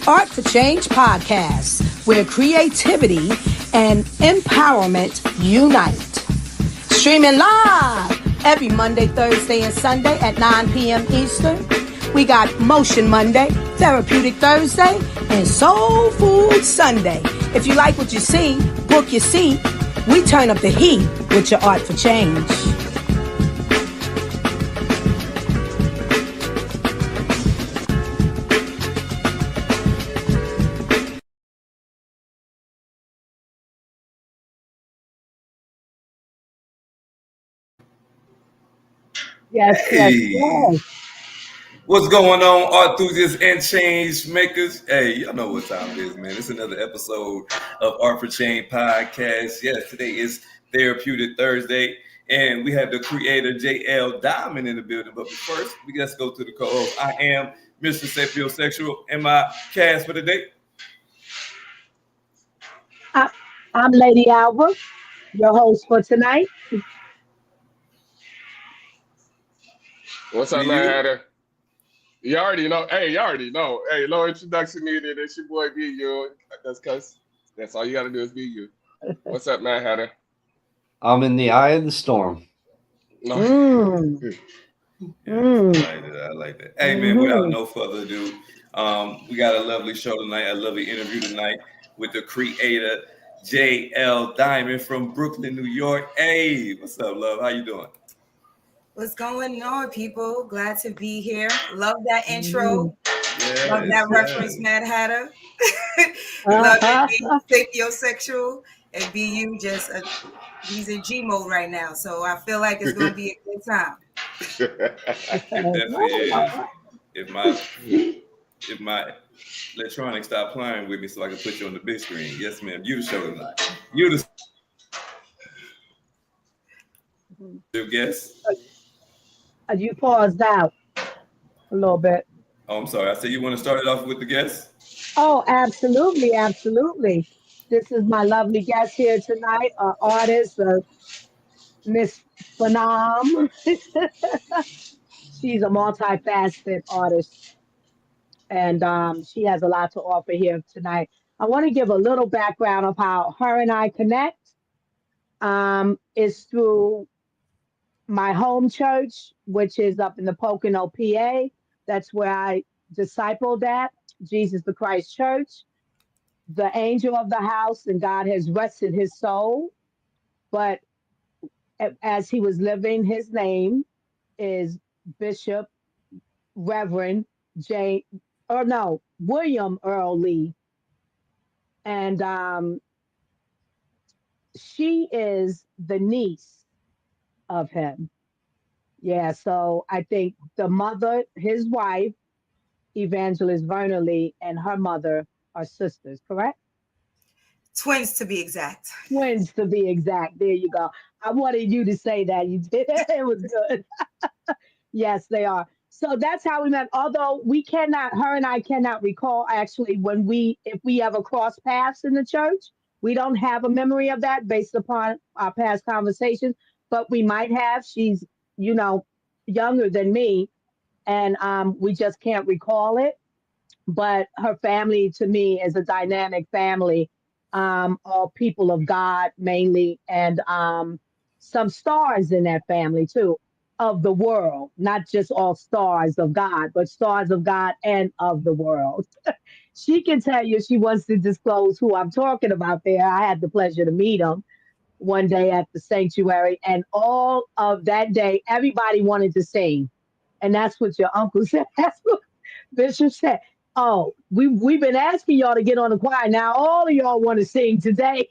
Art for Change podcast, where creativity and empowerment unite. Streaming live every Monday, Thursday, and Sunday at 9 p.m. Eastern. We got Motion Monday, Therapeutic Thursday, and Soul Food Sunday. If you like what you see, book your seat. We turn up the heat with your Art for Change. Yes, yes. What's going on, art enthusiasts and change makers? Hey, y'all know what time it is, man. It's another episode of Art for Change podcast. Yes, today is Therapeutic Thursday, and we have the creator JL Domond in the building. But first, we just go to the co-host. I am Mr. Sapiosexual, and my cast for the day. I'm Lady Alva, your host for tonight. What's Be up, man? you. Hatter? You already know. Hey, you already know. Hey, no introduction needed. It's your boy, Be You. That's because that's all you got to do is be you. What's up, man, Hatter? I'm in the eye of the storm. No. I like that. Hey, man, without Mhm. no further ado, we got a lovely show tonight, a lovely interview tonight with the creator, JL Domond from Brooklyn, New York. Hey, what's up, love? How you doing? What's going on, people? Glad to be here. Love that intro. Yes, Love that reference, Mad Hatter. Love it being sapiosexual and be you he's in G mode right now. So I feel like it's gonna be a good time. It definitely is. If my electronics stop playing with me so I can put you on the big screen. Yes, ma'am. You the show tonight. You the guest. You paused out a little bit. Oh, I'm sorry. I said you want to start it off with the guest? Oh, absolutely, absolutely. This is my lovely guest here tonight, artist, Miss Phenom. She's a multifaceted artist, and she has a lot to offer here tonight. I want to give a little background of how her and I connect. Is through my home church, which is up in the Pocono, PA. That's where I discipled at, Jesus the Christ Church. The angel of the house, and God has rested his soul. But as he was living, his name is Bishop Reverend William Earl Lee. And she is the niece of him. Yeah, so I think the mother, his wife, Evangelist Verna Lee, and her mother are sisters, correct? Twins to be exact. Twins to be exact. There you go. I wanted you to say that. You did. It was good. Yes, they are. So that's how we met. Although her and I cannot recall actually if we ever crossed paths in the church. We don't have a memory of that based upon our past conversations, but we might have. She's, younger than me, and we just can't recall it. But her family to me is a dynamic family, all people of God mainly, and some stars in that family too, of the world, not just all stars of God, but stars of God and of the world. She can tell you if she wants to disclose who I'm talking about there. I had the pleasure to meet him one day at the sanctuary, and all of that day, everybody wanted to sing. And that's what your uncle said. That's what Bishop said. Oh, we've been asking y'all to get on the choir. Now all of y'all want to sing today.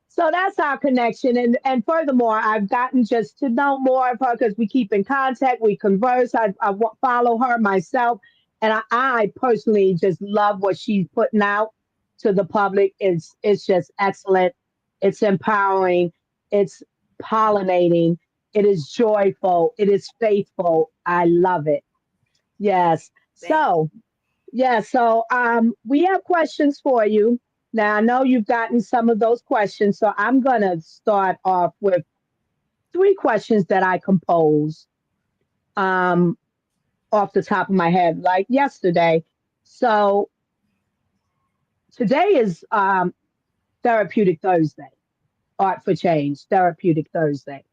So that's our connection. And furthermore, I've gotten just to know more of her because we keep in contact, we converse. I follow her myself. And I personally just love what she's putting out to the public. It's just excellent. It's empowering. It's pollinating. It is joyful. It is faithful. I love it. Yes. So, yeah, so we have questions for you. Now, I know you've gotten some of those questions, so I'm going to start off with three questions that I composed off the top of my head, like yesterday. So today is Therapeutic Thursday, Art for Change, Therapeutic Thursday.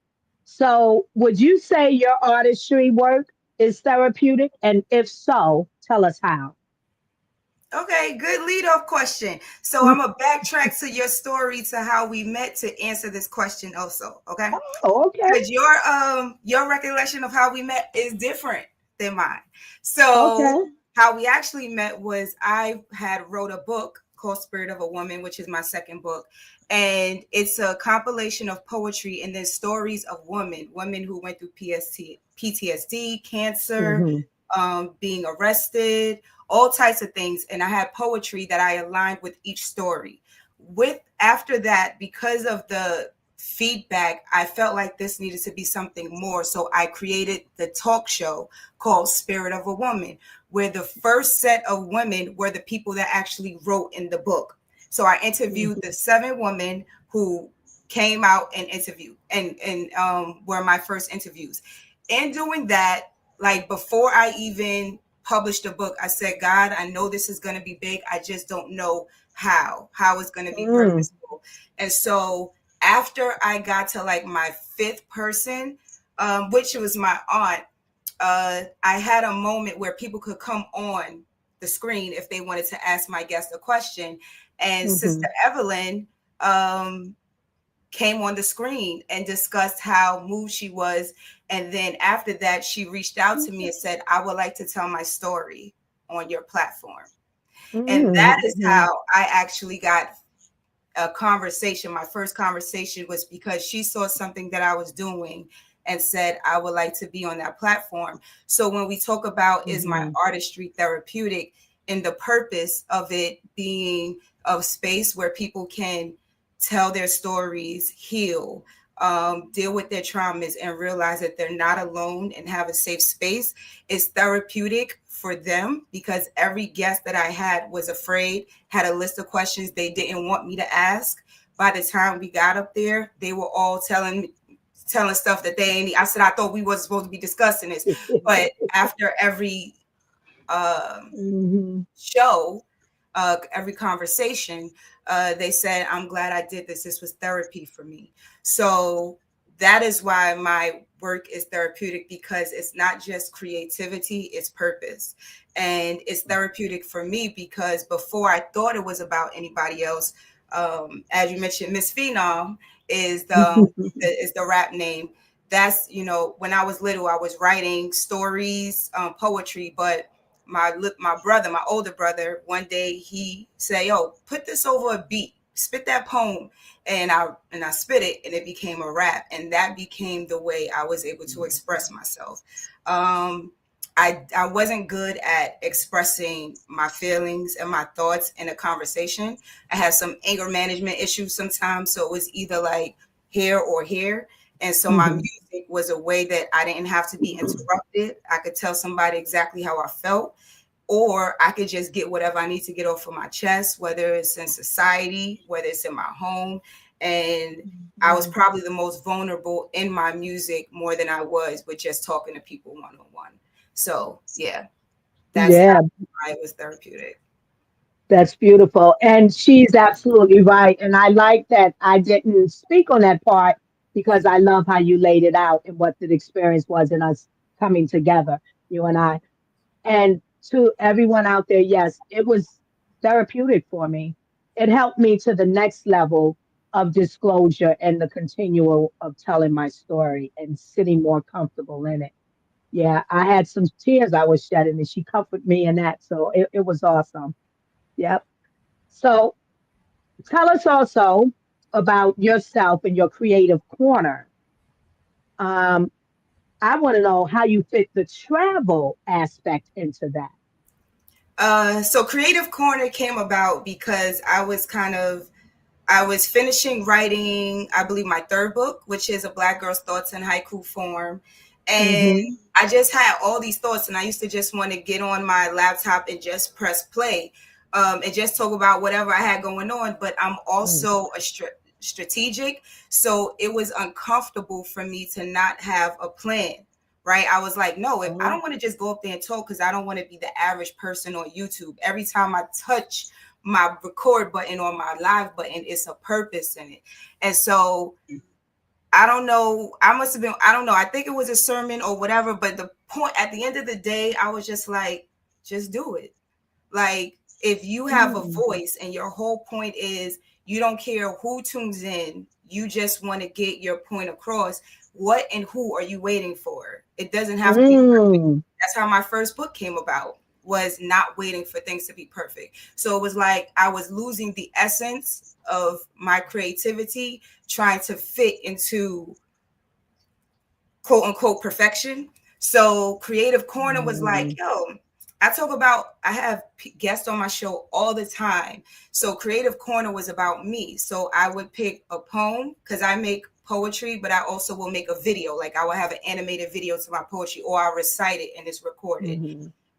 So, would you say your artistry work is therapeutic? And if so, tell us how. Okay, good lead off question. So I'm gonna backtrack to your story to how we met to answer this question also. Okay. Oh, okay. Because your recollection of how we met is different than mine. So Okay. how we actually met was I had wrote a book called Spirit of a Woman, which is my second book. And it's a compilation of poetry and then stories of women who went through PTSD, cancer, Hmm. being arrested, all types of things. And I had poetry that I aligned with each story. With after that, because of the feedback, I felt like this needed to be something more. So I created the talk show called Spirit of a Woman, where the first set of women were the people that actually wrote in the book. So I interviewed the 7 women who came out and interviewed and were my first interviews. In doing that, like before I even published a book, I said, God, I know this is going to be big. I just don't know how it's going to be Mm, purposeful. And so after I got to like my 5th person, which was my aunt, I had a moment where people could come on the screen if they wanted to ask my guest a question. And hmm. Sister Evelyn came on the screen and discussed how moved she was. And then after that, she reached out to me and said, I would like to tell my story on your platform. And that is Hmm. how I actually got a conversation. My first conversation was because she saw something that I was doing and said, I would like to be on that platform. So when we talk about is my Hmm. artistry therapeutic, and the purpose of it being a space where people can tell their stories, heal, deal with their traumas, and realize that they're not alone and have a safe space is therapeutic for them, because every guest that I had was afraid, had a list of questions they didn't want me to ask. By the time we got up there, they were all telling stuff that they ain't. I said I thought we wasn't supposed to be discussing this, but after every Hmm. show, every conversation, they said, I'm glad I did this. This was therapy for me. So that is why my work is therapeutic, because it's not just creativity, it's purpose. And it's therapeutic for me because before I thought it was about anybody else, as you mentioned, Miss Phenom is the rap name. That's, when I was little, I was writing stories, poetry, but my brother, my older brother, one day he said, "Yo, put this over a beat, spit that poem," and I spit it, and it became a rap, and that became the way I was able to express myself. Um, I wasn't good at expressing my feelings and my thoughts in a conversation. I had some anger management issues sometimes, so it was either like here or here. And so my Hmm. music was a way that I didn't have to be interrupted. I could tell somebody exactly how I felt, or I could just get whatever I need to get off of my chest, whether it's in society, whether it's in my home. And I was probably the most vulnerable in my music more than I was with just talking to people one on one. So yeah, that's how Yeah, I was therapeutic. that's beautiful. And she's absolutely right. And I like that I didn't speak on that part because I love how you laid it out and what the experience was in us coming together, you and I. And to everyone out there, yes, it was therapeutic for me. It helped me to the next level of disclosure and the continual of telling my story and sitting more comfortable in it. Yeah, I had some tears I was shedding, and she comforted me in that. So it was awesome. Yep. So tell us also about yourself and your creative corner. Um, I want to know how you fit the travel aspect into that. So Creative Corner came about because I was finishing writing, I believe, my 3rd book, which is A Black Girl's Thoughts in Haiku Form. And Mm-hmm. I just had all these thoughts, and I used to just want to get on my laptop and just press play, and just talk about whatever I had going on. But I'm also a strategic. So it was uncomfortable for me to not have a plan. Right. I was like, no, if I Oh, don't want to just go up there and talk, because I don't want to be the average person on YouTube. Every time I touch my record button or my live button. It's a purpose in it. And so I don't know. I must have been, I don't know. I think it was a sermon or whatever. But the point at the end of the day, I was just like, just do it. Like, if you have a voice and your whole point is you don't care who tunes in, you just want to get your point across, what and who are you waiting for? It doesn't have to be perfect. That's how my first book came about, was not waiting for things to be perfect. So it was like I was losing the essence of my creativity, trying to fit into quote unquote perfection. So Creative Corner was like, yo, I have guests on my show all the time. So Creative Corner was about me. So I would pick a poem, because I make poetry, but I also will make a video. Like, I will have an animated video to my poetry, or I'll recite it and it's recorded.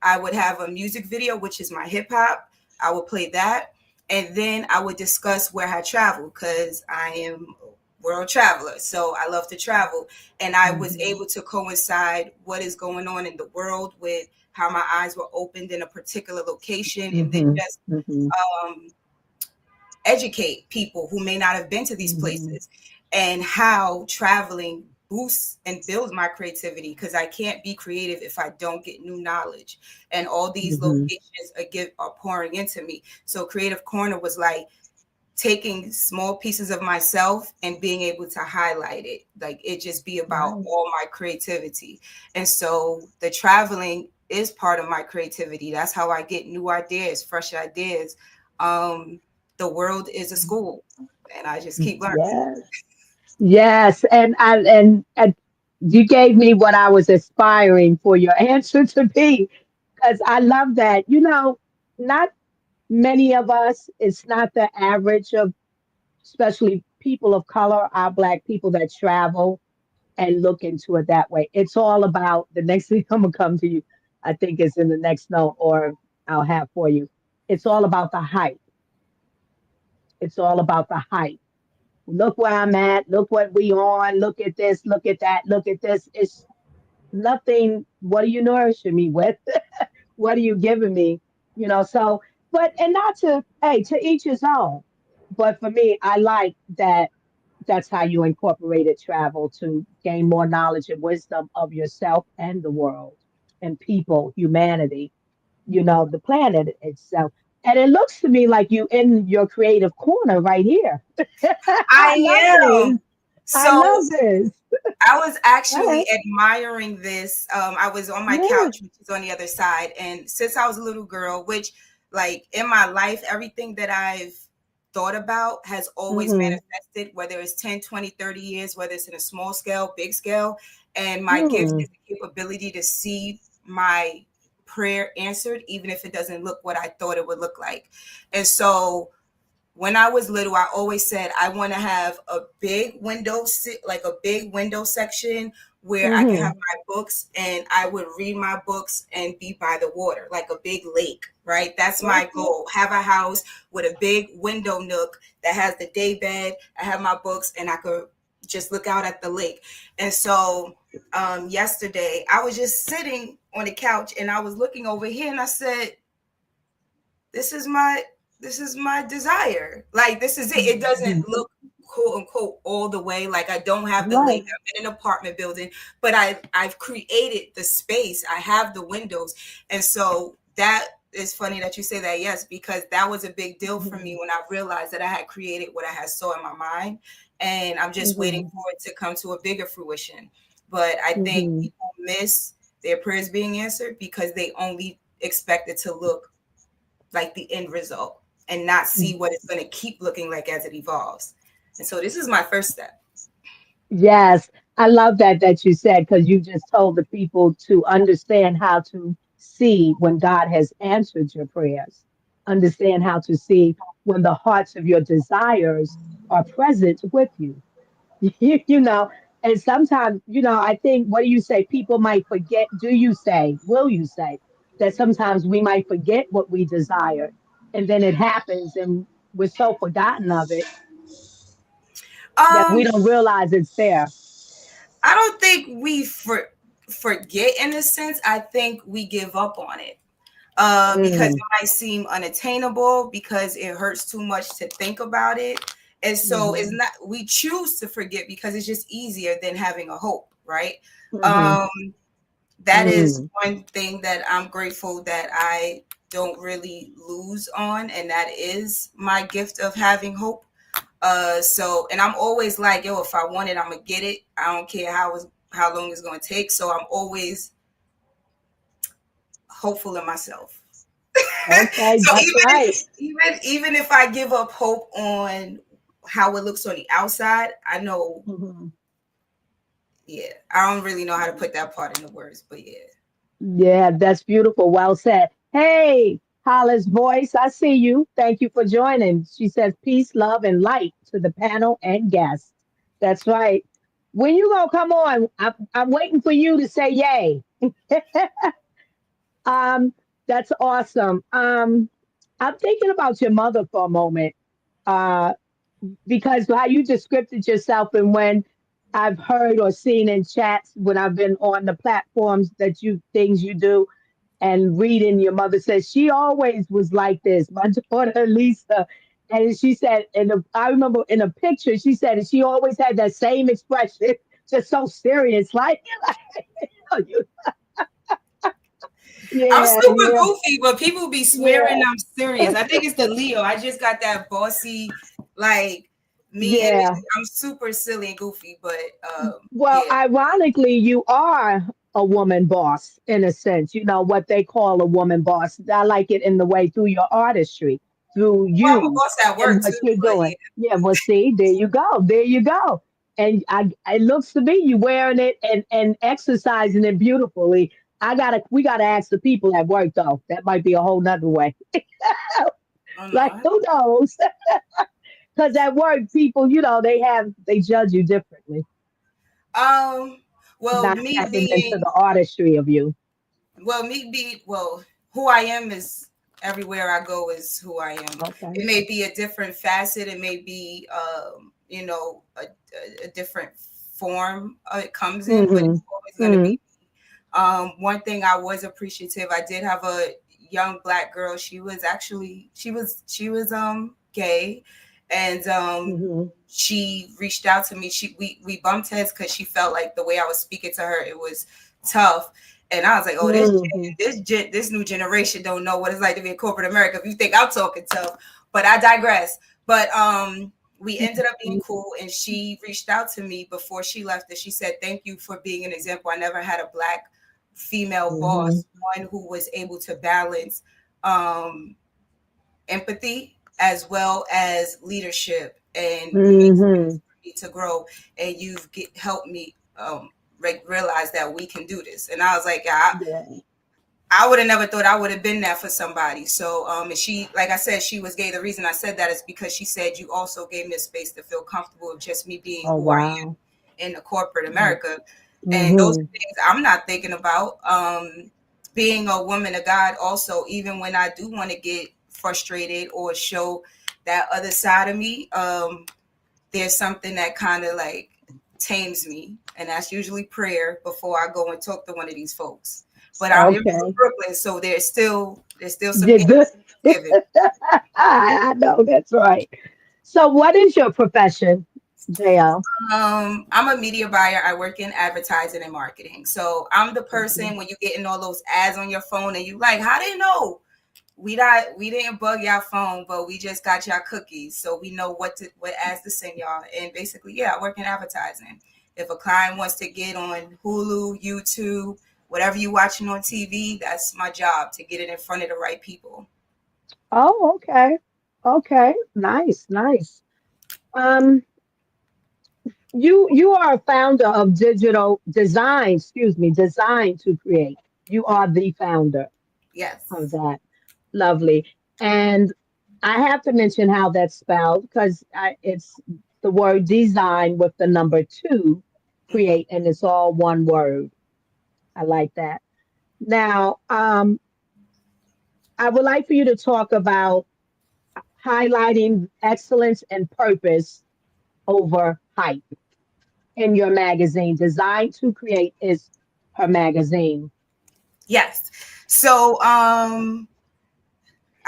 I would have a music video, which is my hip hop. I would play that. And then I would discuss where I travel, because I am world traveler. So I love to travel. And I was able to coincide what is going on in the world with how my eyes were opened in a particular location, and then just educate people who may not have been to these places, and how traveling boosts and builds my creativity, because I can't be creative if I don't get new knowledge. And all these locations are pouring into me. So Creative Corner was like taking small pieces of myself and being able to highlight it, like it just be about all my creativity. And so the traveling is part of my creativity. That's how I get new ideas, fresh ideas. The world is a school, and I just keep learning. Yes, and you gave me what I was aspiring for your answer to be, because I love that. Not many of us, it's not the average of, especially people of color, our Black people that travel and look into it that way. It's all about the next thing I'm gonna come to you. I think is in the next note, or I'll have for you. It's all about the hype. It's all about the hype. Look where I'm at. Look what we on. Look at this. Look at that. Look at this. It's nothing. What are you nourishing me with? What are you giving me? So, but, and not to, hey, to each his own. But for me, I like that that's how you incorporated travel to gain more knowledge and wisdom of yourself and the world and people, humanity, the planet itself. And it looks to me like you in your creative corner right here. I love I this. am. I So love this. I was actually Right. admiring this. I was on my Yeah. couch, which is on the other side. And since I was a little girl, which, like, in my life, everything that I've thought about has always Mm-hmm. manifested, whether it's 10, 20, 30 years, whether it's in a small scale, big scale. And my gift Mm. is the capability to see my prayer answered, even if it doesn't look what I thought it would look like. And so when I was little, I always said I want to have a big window, like a big window section where I can Mm-hmm. have my books, and I would read my books and be by the water, like a big lake, right? That's my Okay. goal. Have a house with a big window nook that has the day bed. I have my books, and I could just look out at the lake. And so yesterday, I was just sitting on the couch, and I was looking over here, and I said, this is my desire. Like, this is it. It doesn't look quote unquote all the way. Like, I don't have the lake. Right. I'm in an apartment building, but I've created the space. I have the windows. And so that is funny that you say that, yes, because that was a big deal for me when I realized that I had created what I had saw in my mind. And I'm just waiting Mm-hmm. for it to come to a bigger fruition. But I think Mm-hmm. people miss their prayers being answered because they only expect it to look like the end result and not see what it's going to keep looking like as it evolves. And so this is my first step. Yes, I love that you said, because you just told the people to understand how to see when God has answered your prayers. Understand how to see when the hearts of your desires are present with you. you know, and sometimes, I think, what do you say? People might forget. Will you say that sometimes we might forget what we desire, and then it happens, and we're so forgotten of it that we Um, don't realize it's there. I don't think we forget in a sense. I think we give up on it. because Mm. it might seem unattainable, because it hurts too much to think about it. And so it's Mhm. not, we choose to forget because it's just easier than having a hope, right? Mhm. Um, that is Mm. one thing that I'm grateful that I don't really lose on, and that is my gift of having hope. So, and I'm always like, yo, if I want it, I'm gonna get it. I don't care how long it's gonna take. So I'm always hopeful in myself. Okay, So that's right. even if I give up hope on how it looks on the outside, I know, Mhm. yeah, I don't really know how to put that part into words, but yeah. Yeah, that's beautiful. Well said. Hey, Hollis Voice, I see you. Thank you for joining. She says peace, love, and light to the panel and guests. That's right. When you gonna come on? I'm waiting for you to say yay. Um, that's awesome. I'm thinking about your mother for a moment. Uh, because how you described yourself, and when I've heard or seen in chats when I've been on the platforms that you things you do and reading, your mother says she always was like this. My daughter Lisa, and she said, I remember in a picture she said she always had that same expression, just so serious, like, you, I'm yeah, super yeah, goofy, but people be yeah, swearing I'm serious. I think it's the Leo. I just got that bossy, like me. yeah. I'm super silly and goofy, but Well, yeah. ironically, you are a woman boss in a sense. You know what they call a woman boss. I like it in the way through your artistry, through Well, I'm a you boss at and work what too, you're but doing. yeah. Yeah, well, see, there you go, there you go. And it looks to me you wearing it and exercising it beautifully. We gotta ask the people at work though. That might be a whole nother way. Oh Like no. who knows? Because at work, people, they judge you differently, Um. Well, not me tapping into being the artistry of you. who I am is everywhere I go is who I am. Okay. It may be a different facet. It may be, a different form it comes in, but Mm-hmm. it's always going to Mm-hmm. be. One thing I was appreciative. I did have a young Black girl. She was gay, and Mm-hmm. she reached out to me. We bumped heads because she felt like the way I was speaking to her, it was tough. And I was like, oh, Mm-hmm. this new generation don't know what it's like to be in corporate America. If you think I'm talking tough, but I digress. But we ended up being cool, and she reached out to me before she left, and she said, thank you for being an example. I never had a Black female Mm-hmm. boss, one who was able to balance um, empathy as well as leadership, and make Mm-hmm. space for me to grow. And helped me realize that we can do this. And I was like, Yeah. I would have never thought I would have been there for somebody. So, and she, like I said, she was gay. The reason I said that is because she said you also gave me a space to feel comfortable with just me being Oh who I wow. am in the corporate America. And those Mm-hmm. are things I'm not thinking about. Being a woman of God, also, even when I do want to get frustrated or show that other side of me, there's something that kind of like tames me, and that's usually prayer before I go and talk to one of these folks. But I'm in Okay. Brooklyn, so there's still some You're games good. given. I know that's right. So, what is your profession, JL? I'm a media buyer. I work in advertising and marketing. So I'm the Mhm. person when you getting all those ads on your phone and you like, how they know? We didn't bug y'all phone, but we just got y'all cookies, so we know what ads to send y'all. And basically, yeah, I work in advertising. If a client wants to get on Hulu, YouTube, whatever you watching on TV, that's my job to get it in front of the right people. Oh, okay. Okay. Nice, nice. Um, you are a founder of digital design, excuse me, design to create. You are the founder of Yes. that. Lovely. And I have to mention how that's spelled because it's the word design with the number two, Mm-hmm. create, and it's all one word. I like that. Now, I would like for you to talk about highlighting excellence and purpose over hype in your magazine. Designed to Create is her magazine. Yes. So I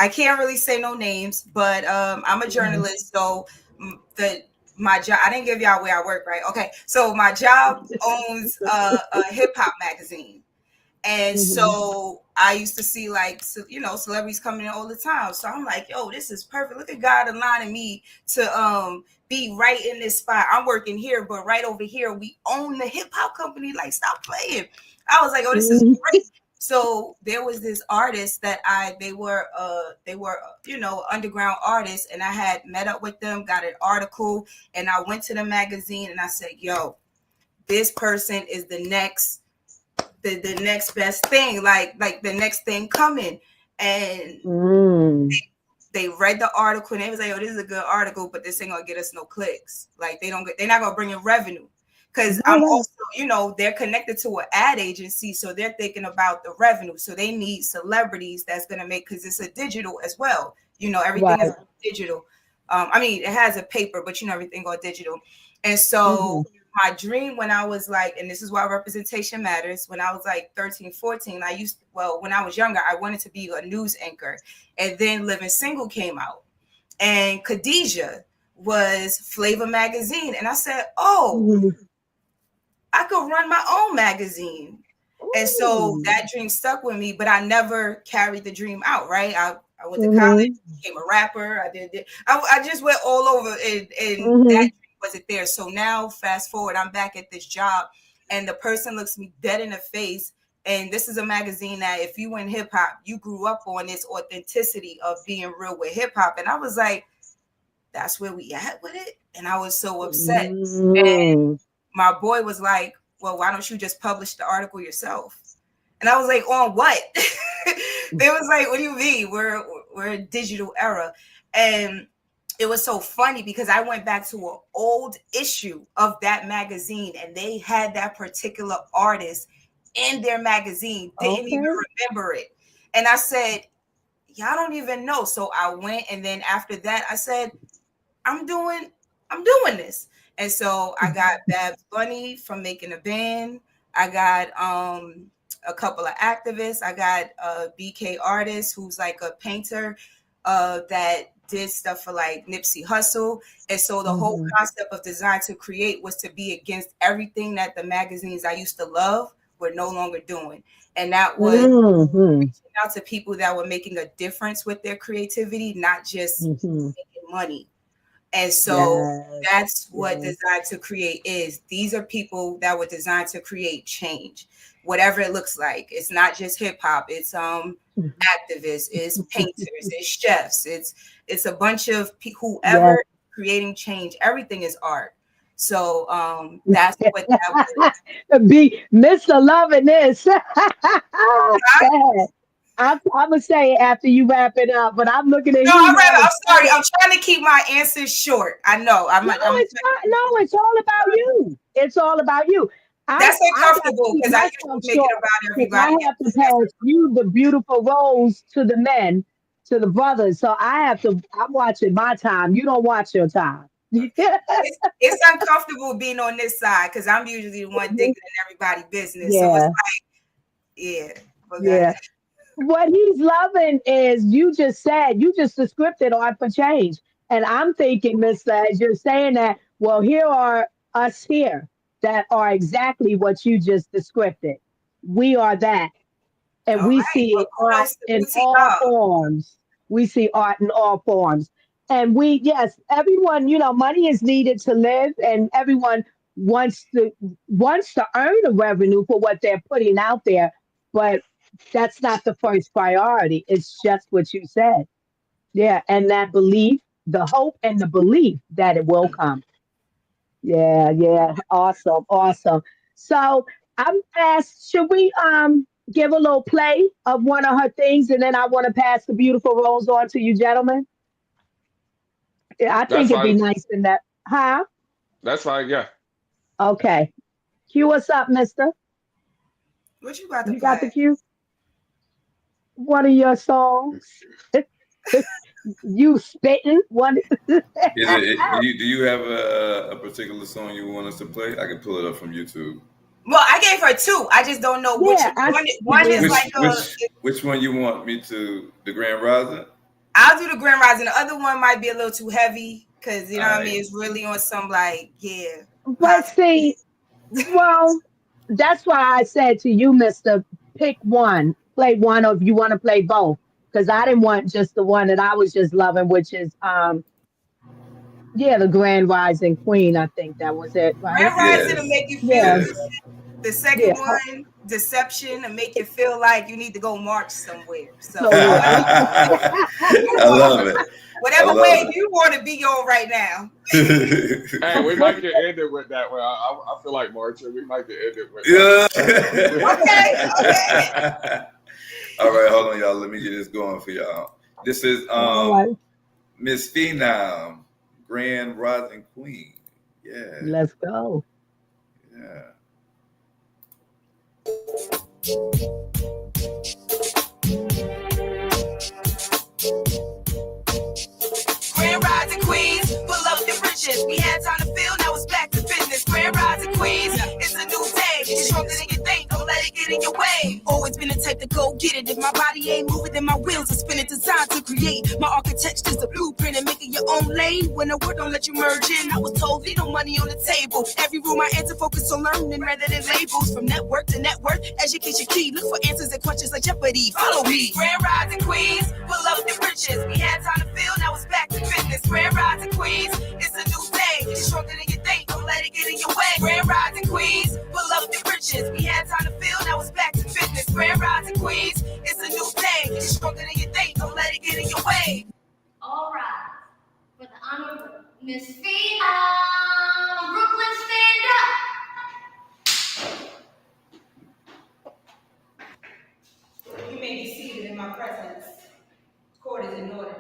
can't really say no names, but I'm a journalist, so my job, I didn't give y'all where I work, right? Okay, so my job owns a hip hop magazine. And so I used to see like, celebrities coming in all the time. So I'm like, yo, this is perfect. Look at God aligning me to be right in this spot. I'm working here, but right over here, we own the hip hop company. Like, stop playing. I was like, oh, this is great. So there was this artist that they were underground artists, and I had met up with them, got an article, and I went to the magazine and I said, yo, this person is the next best thing, like the next thing coming. And they read the article and they was like, oh, this is a good article, but this ain't gonna get us no clicks. Like they're not gonna bring in revenue. Because I'm also, they're connected to an ad agency, so they're thinking about the revenue. So they need celebrities that's gonna make, because it's a digital as well. Everything is digital. I mean, it has a paper, but everything on digital. And so my dream when I was like, and this is why representation matters, when I was like 13, 14, when I was younger, I wanted to be a news anchor. And then Living Single came out. And Khadijah was Flavor Magazine. And I said, I could run my own magazine. And so that dream stuck with me, but I never carried the dream out, right? I went to college, became a rapper. I just went all over, and that dream wasn't there. So now, fast forward, I'm back at this job, and the person looks me dead in the face. And this is a magazine that if you in hip hop, you grew up on this authenticity of being real with hip hop. And I was like, that's where we at with it. And I was so upset. And my boy was like, well, why don't you just publish the article yourself? And I was like, on what? They was like, what do you mean? We're a digital era. And it was so funny because I went back to an old issue of that magazine, and they had that particular artist in their magazine, didn't even remember it. And I said, y'all don't even know. So I went, and then after that, I said, I'm doing this. And so I got Babs Bunny from making a band. I got a couple of activists. I got a BK artist who's like a painter that did stuff for like Nipsey Hussle. And so the whole concept of Design to Create was to be against everything that the magazines I used to love were no longer doing. And that was reaching out to people that were making a difference with their creativity, not just making money. And so that's what Design to Create is. These are people that were designed to create change, whatever it looks like. It's not just hip hop. It's activists, it's painters, it's chefs, it's a bunch of whoever creating change. Everything is art. So that's what that was. Be Mr. Loving this. I'm gonna say it after you wrap it up, but I'm looking at you. I'm sorry. I'm trying to keep my answers short. I know. It's all about you. It's all about you. That's uncomfortable because I used to make it about everybody. I have to pass you the beautiful roles to the men, to the brothers. So I'm watching my time. You don't watch your time. It's uncomfortable being on this side because I'm usually the one digging in everybody's business. So it's like, What he's loving is you just described art for change. And I'm thinking, Mister, as you're saying that, well, here are us here that are exactly what you just described. We are that. And we see art in all forms. We see art in all forms. And everyone, money is needed to live, and everyone wants to earn a revenue for what they're putting out there. But that's not the first priority. It's just what you said. Yeah. And that belief, the hope and the belief that it will come. Yeah. Awesome. So I'm asked, should we give a little play of one of her things, and then I want to pass the beautiful rose on to you, gentlemen? Yeah, I think it'd be nice in that. Huh? That's fine, yeah. Okay. Cue us up, mister. What you got to play? Got the cue? One of your songs. You spitting one. Do you have a particular song you want us to play? I can pull it up from YouTube. Well, I gave her 2. I just don't know which Yeah, one is yeah. like which one you want me to the Grand Rising? I'll do the Grand Rising. The other one might be a little too heavy because you know what I Alright. mean. It's really on some like But see, well, that's why I said to you, Mister, pick one, play one, or if you want to play both, because I didn't want just the one that I was just loving, which is yeah, the Grand Rising Queen. I think that was it, right? Grand Rising to Yes. make you feel Yeah, good. The second yeah, one, Deception, to make you feel like you need to go march somewhere. So totally. I love it. I whatever love way you want to be on right now. it. Hey, we might get ended with that one. I feel like marching. We might get ended with Yeah. Okay. All right, hold on, y'all. Let me get this going for y'all. This is All right, Miss Phenom, Grand Rising Queen. Yeah, let's go. yeah. Grand Rising Queens, pull up the riches. We had time to feel, now it's back to business. Grand Rising Queens, it's a new day. It's stronger than you think, don't let it get in your way. Always been the type to go get it. If my body ain't moving, then my wheels are spinning. Designed to create. My architecture's a blueprint and making your own lane. When the word don't let you merge in, I was told leave no money on the table. Every room I enter, focus on learning rather than labels. From network to network, education key. Look for answers and questions like Jeopardy. Follow me. Grand Rising Queens, pull up the riches. We had time to feel, now it's back to business. Grand Rising Queens, it's a new day. It's stronger than you think, don't let it get in your way. Grand Rising Queens, pull up the riches. We had time to feel, now it's back to business. Grand Rising Queens, it's a new day. It's stronger than you think, don't let it get in your way. All right, for the honorable Miss Phenom, Brooklyn, stand up. You may be seated in my presence. Court is in order.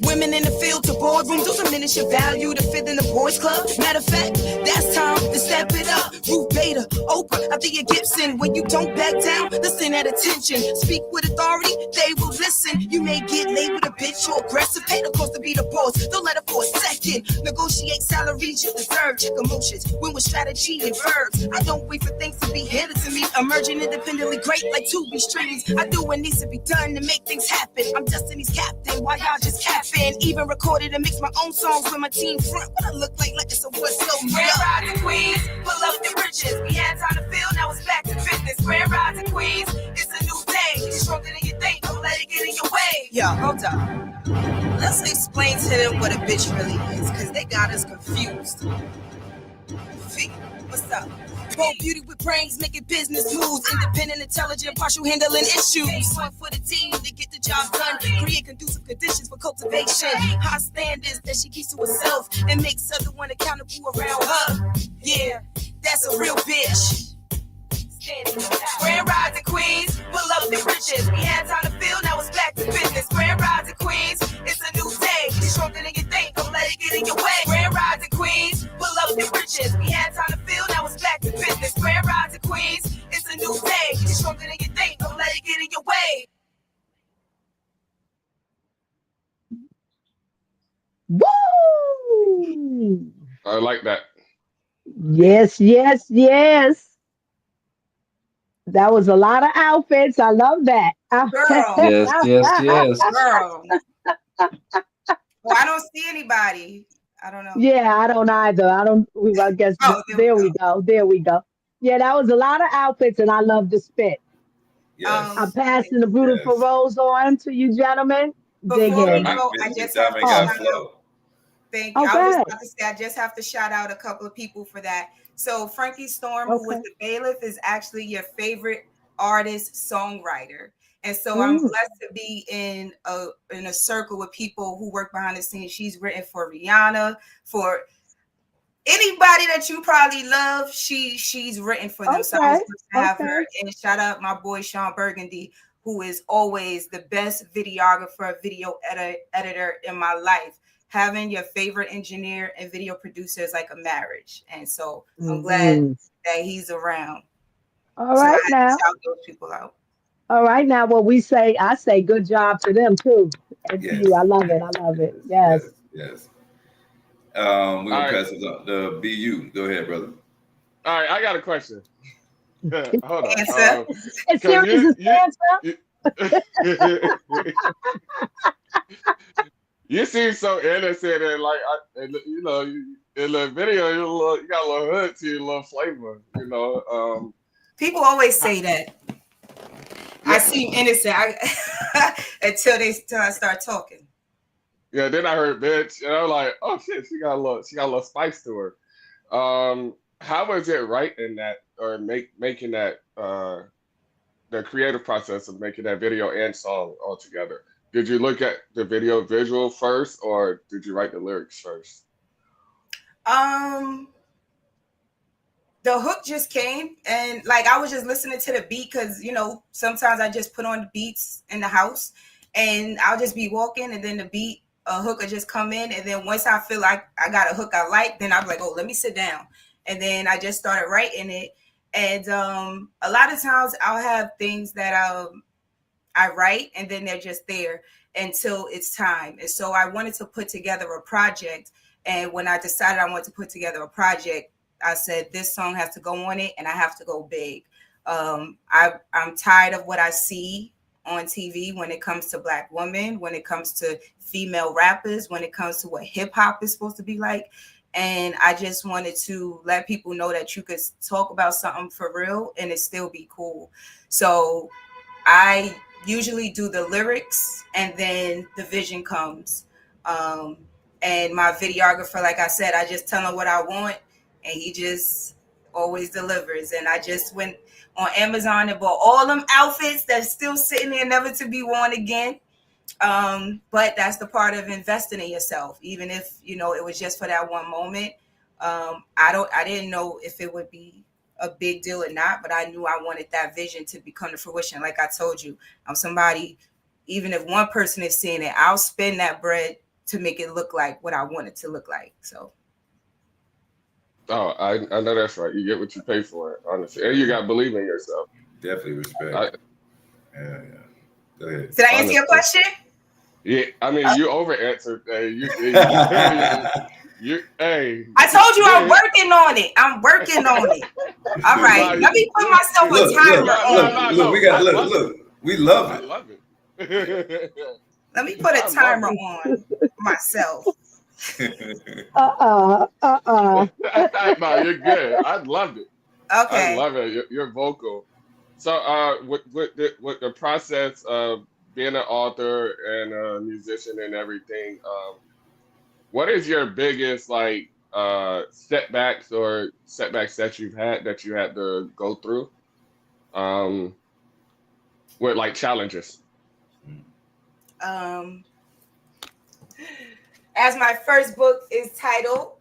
Women in the field to boardroom, don't diminish your value to fit in the boys club. Matter of fact, that's time to step it up. Ruth Bader, Oprah, Althea Gibson. When you don't back down, listen at attention. Speak with authority, they will listen. You may get labeled a bitch or aggressive. Pay the cost to be the boss, don't let her for a second. Negotiate salaries you deserve. Check emotions, win with strategy and verbs. I don't wait for things to be handed to me. Emerging independently great like 2B strings. I do what needs to be done to make things happen. I'm Destiny's captain, while y'all just capping. Even recorded and mix my own songs with my team front. What I look like it's a what's so Grand Rising Queens, pull up the riches. We had time to feel, now it's back to business. Grand Rising Queens, it's a new day. It's stronger than you think, don't let it get in your way. Yo, hold up. Let's explain to them what a bitch really is, because they got us confused. Fee, what's up? Bold beauty with brains, making business moves. Independent, intelligent, partial handling issues. One for the team to get the job done. Create conducive conditions for cultivation. High standards that she keeps to herself and makes everyone accountable around her. Yeah, that's a real bitch. Grand Rising Queens, pull up the riches. We had time to feel, now it's back to business. Grand Rising Queens, it's a new day. It's stronger than you think, don't let it get in your way. Grand Rising Queens, pull up the riches. We had time to feel, now it's back to business. Grand Rising Queens, it's a new day. It's stronger than you think, don't let it get in your way. Woo! I like that. Yes, yes, yes. That was a lot of outfits. I love that. Girl, Yes, yes, yes. girl. Well, I don't see anybody. I don't know. Yeah, I don't either. I guess Oh, there we go. There we go. Yeah, that was a lot of outfits, and I love the spit. I'm Yes. passing the beautiful Yes. rose on to you, gentlemen. Dig Before we in. go, I Miss just have to Diamond Oh, got shout out. flow. Thank you. I was just okay. about to say I just have to shout out a couple of people for that. So Frankie Storm, who was Okay. the bailiff, is actually your favorite artist songwriter. And so I'm Mm, blessed to be in a circle with people who work behind the scenes. She's written for Rihanna, for anybody that you probably love. She's written for them. So I was okay. blessed to have her. Okay. And shout out my boy Sean Burgundy, who is always the best videographer, video editor in my life. Having your favorite engineer and video producer is like a marriage. And so I'm glad Mhm. that he's around. All So I right had to now. shout those people out. All right now. What we say, I say good job to them too. And to you. Yes. I love it. I love it. Yes. Yes. Yes. We're All gonna right. pass it on. The BU. Go ahead, brother. All right, I got a question. Hold on. Answer. It's Because serious as answer. you, you seem so innocent and like, you know, in the video, you got a little hood to you, a little flavor, you know. People always say that. I Yeah, seem innocent until I start talking. yeah. Then I heard bitch, and I'm like, oh shit, she got a little spice to her. How was it writing that or making that the creative process of making that video and song all together? Did you look at the video visual first, or did you write the lyrics first? Um, the hook just came, and like I was just listening to the beat because sometimes I just put on the beats in the house, and I'll just be walking, and then the beat a hook will just come in, and then once I feel like I got a hook I like, then I'm like, oh, let me sit down, and then I just started writing it, and a lot of times I'll have things that I write, and then they're just there until it's time. And so I wanted to put together a project. And when I decided I wanted to put together a project, I said, this song has to go on it and I have to go big. I'm tired of what I see on TV when it comes to Black women, when it comes to female rappers, when it comes to what hip hop is supposed to be like. And I just wanted to let people know that you could talk about something for real and it still be cool. So I usually do the lyrics and then the vision comes. Um, and my videographer, like I said, I just tell him what I want and he just always delivers. And I just went on Amazon and bought all them outfits that's still sitting there, never to be worn again. But that's the part of investing in yourself, even if it was just for that one moment. I didn't know if it would be a big deal or not, but I knew I wanted that vision to become to fruition. Like I told you, I'm somebody, even if one person is seeing it, I'll spend that bread to make it look like what I want it to look like. So Oh, I know that's right. You get what you pay for, honestly, and you got to believe in yourself. Definitely respect. I, Yeah. Go ahead. did I answer your honestly, question? yeah. I mean, you over answered. Hey, hey, I told you I'm yeah. working on it. I'm working on it. All right. Nah, Let me put myself a timer on. Look. We got I love it. look. We love I it. love it. Let me put a I love timer it. on myself. No, you're good. I love it. I Okay. love it. You're vocal. So, with the process of being an author and a musician and everything, what is your biggest setbacks that you've had that you had to go through, um, with like challenges? Um, as my first book is titled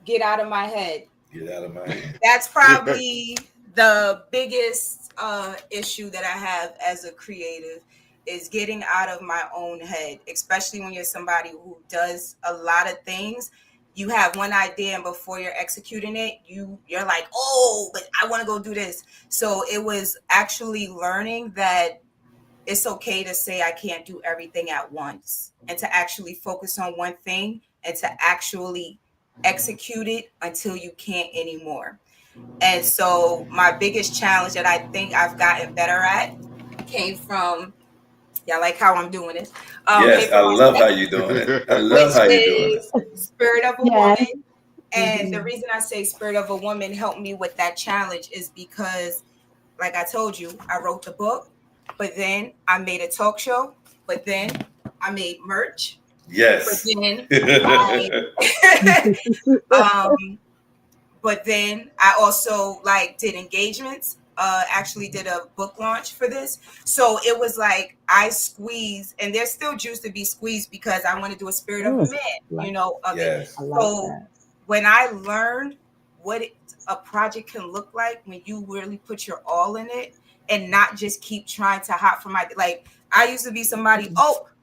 Get Out of My Head. Get out of my head. That's probably the biggest issue that I have as a creative is getting out of my own head, especially when you're somebody who does a lot of things. You have one idea and before you're executing it, you're like, oh, but I want to go do this. So it was actually learning that it's okay to say I can't do everything at once and to actually focus on one thing and to actually execute it until you can't anymore. And so my biggest challenge that I think I've gotten better at came from, yeah, like how I'm doing it. Came Yes, I from my love how second, you're doing it. I love which how you're doing it. is Spirit of a Yes. Woman. And the reason I say Spirit of a Woman helped me with that challenge is because, like I told you, I wrote the book, but then I made a talk show, but then I made merch, but Yes. then I but then I also did engagements, actually did a book launch for this. So it was like I squeezed, and there's still juice to be squeezed because I want to do a Spirit of a Man, of it. Yes. I like So that. when I learned what a project can look like when you really put your all in it and not just keep trying to hop from I used to be somebody,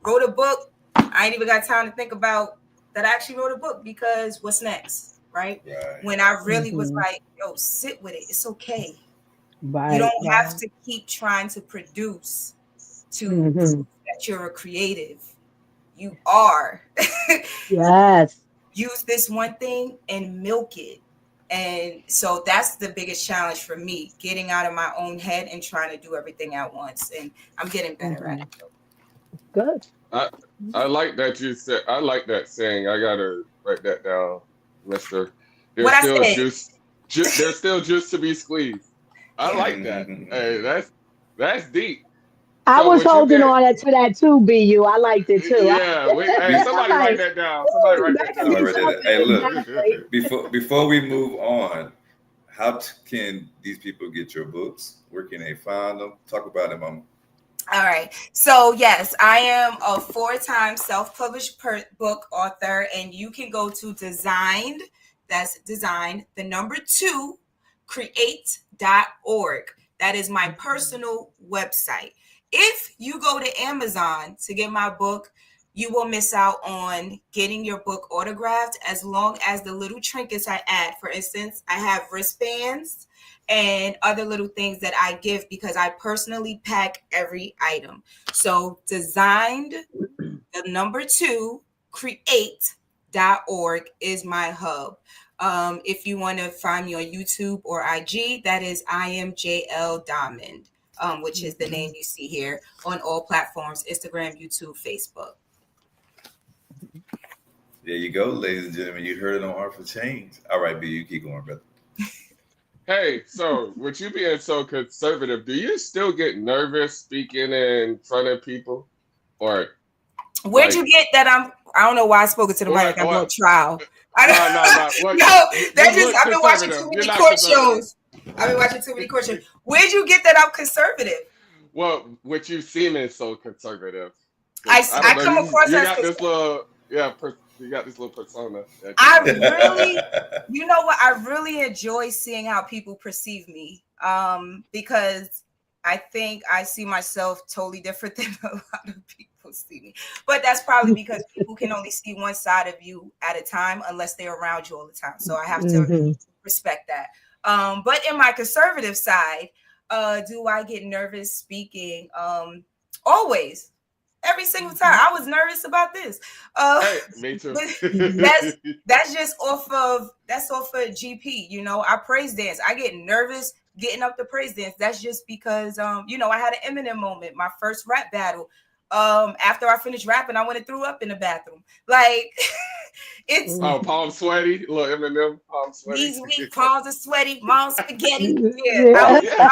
wrote a book. I ain't even got time to think about that I actually wrote a book because what's next, right? Right. When I really was like, yo, sit with it. It's okay. You Right. don't have to keep trying to produce to prove that you're a creative. You are. Yes. Use this one thing and milk it And so that's the biggest challenge for me, getting out of my own head and trying to do everything at once. And I'm getting better at it. Good. I I like that you said. I like that saying. I gotta write that down, Mister. What There's I still said. juice. There's still juice to be squeezed. I Yeah. like that. Hey, that's deep. I So was what you holding get? on to that too, BU. I liked it too. Yeah. Hey, Be- I'm somebody write like, that down. Somebody ooh, write that that could Somebody be write that down. Hey, something. look, Exactly. before we move on, how can these people get your books? Where can they find them? Talk about it, Mama. All right. So, yes, I am a 4-time self-published book author, and you can go to Designed, that's Design, the number 2, create.org. That is my personal website. If you go to Amazon to get my book, you will miss out on getting your book autographed as long as the little trinkets I add. For instance, I have wristbands and other little things that I give because I personally pack every item. So Designed, the number 2, create.org is my hub. If you want to find me on YouTube or IG, that is I am JL Domond, which is the name you see here on all platforms, Instagram, YouTube, Facebook. There you go, ladies and gentlemen. You heard it on Art for Change. All right, B, you keep going, brother. Hey, so with you being so conservative, do you still get nervous speaking in front of people, or Where'd like you get that? I don't know why I spoke it to the mic like I'm on what? trial. I No, no, no. don't What? no, You that just look I've been watching too conservative. You're many not court conservative. shows. I've been watching too many court shows. Where'd you get that I'm conservative? Well, with you seeming so conservative, 'cause I don't I know. come across You as got this little, you got this little persona. That I you really, you know what? I really enjoy seeing how people perceive me. Because I think I see myself totally different than a lot of people see me. But that's probably because people can only see one side of you at a time unless they're around you all the time. So I have to respect that. But in my conservative side, do I get nervous speaking? Always. Every single time. I was nervous about this. Hey, me too. But that's just off of GP. You know, I praise dance. I get nervous getting up to praise dance. That's just because you know, I had an Eminem moment, my first rap battle. After I finished rapping, I went and threw up in the bathroom. Like it's Oh, palm sweaty, little Eminem, palm sweaty. these weak palms are sweaty, mom spaghetti. Yeah, Oh yeah.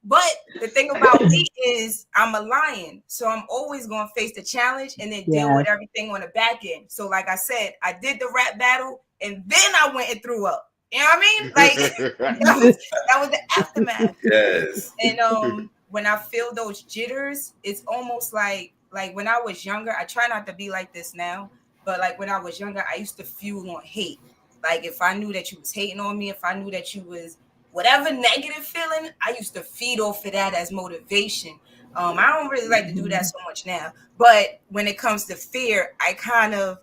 but the thing about me is I'm a lion, so I'm always going to face the challenge and then deal with Yes. everything on the back end. So, like I said, I did the rap battle and then I went and threw up. You know what I mean? Like that was the aftermath. Yes. And when I feel those jitters, it's almost like when I was younger. I try not to be like this now, but like when I was younger, I used to fuel on hate. Like if I knew that you was hating on me, if I knew that you was whatever negative feeling, I used to feed off of that as motivation. I don't really like to do that so much now, but when it comes to fear, I kind of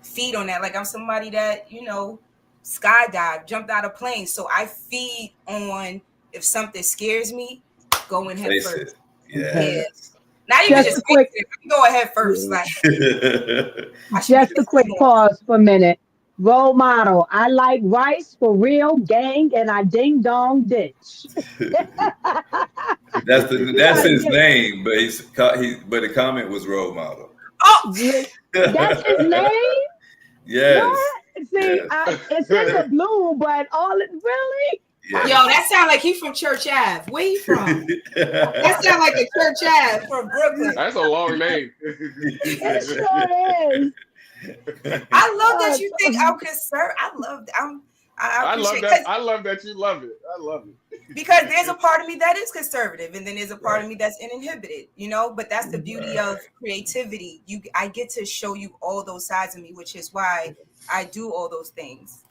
feed on that. Like I'm somebody that, you know, skydive, jumped out of planes, so I feed on if something scares me, going head Face first. it. Yeah. Yes. Not even Just just a quick, face it. I can go ahead first. Like I should be just a quick more. pause for a minute. Role model. I like rice for real, gang, and I ding dong ditch. You That's gotta his get name, but but the comment was role model. Oh, that's his name. Yes. What? See, Yes. it's in the blue, but all it really. yo, Yes. that sound like he from Church Ave. Where he from? That sound like a Church Ave from Brooklyn. That's a long name. It sure is. I love that you think I'm concerned. I I love appreciate that. it I love that you love it. I love it. because there's a part of me that is conservative, and then there's a part of me that's uninhibited. You know, but that's the beauty of creativity. I get to show you all those sides of me, which is why I do all those things.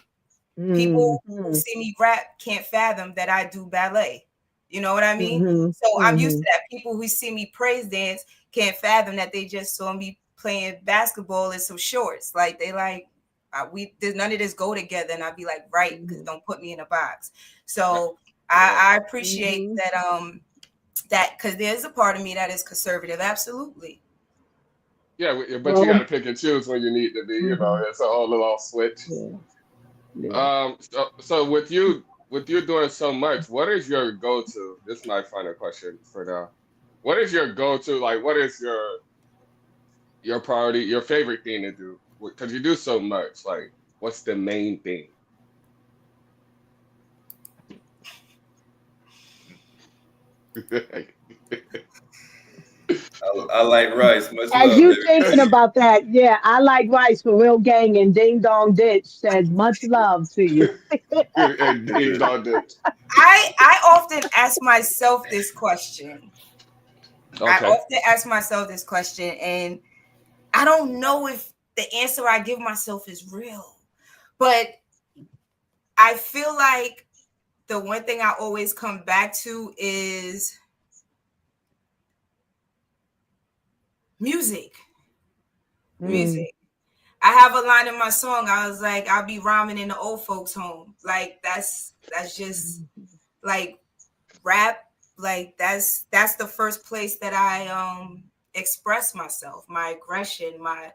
People who see me rap can't fathom that I do ballet. You know what I mean? So I'm used to that. People who see me praise dance can't fathom that they just saw me playing basketball in some shorts. Like they like none of this go together, and I'd be like, right, because don't put me in a box. So I appreciate that that because there's a part of me that is conservative. Absolutely. but you got to pick and choose when you need to be. You know, it's a whole little switch. Yeah. Yeah. So with you doing so much, what is your go-to? This is my final question for now. What is your go-to? Like, what is your priority, your favorite thing to do? Because you do so much. Like, what's the main thing? I like rice. Much As love, you thinking baby. about that, yeah, I like rice for real gang and Ding Dong Ditch says much love to you. And Ding Dong Ditch. I often ask myself this question. Okay. And I don't know if the answer I give myself is real, but I feel like the one thing I always come back to is music. Music. I have a line in my song. I was like, I'll be rhyming in the old folks' home. Like that's just like rap. Like that's the first place that I express myself, my aggression, my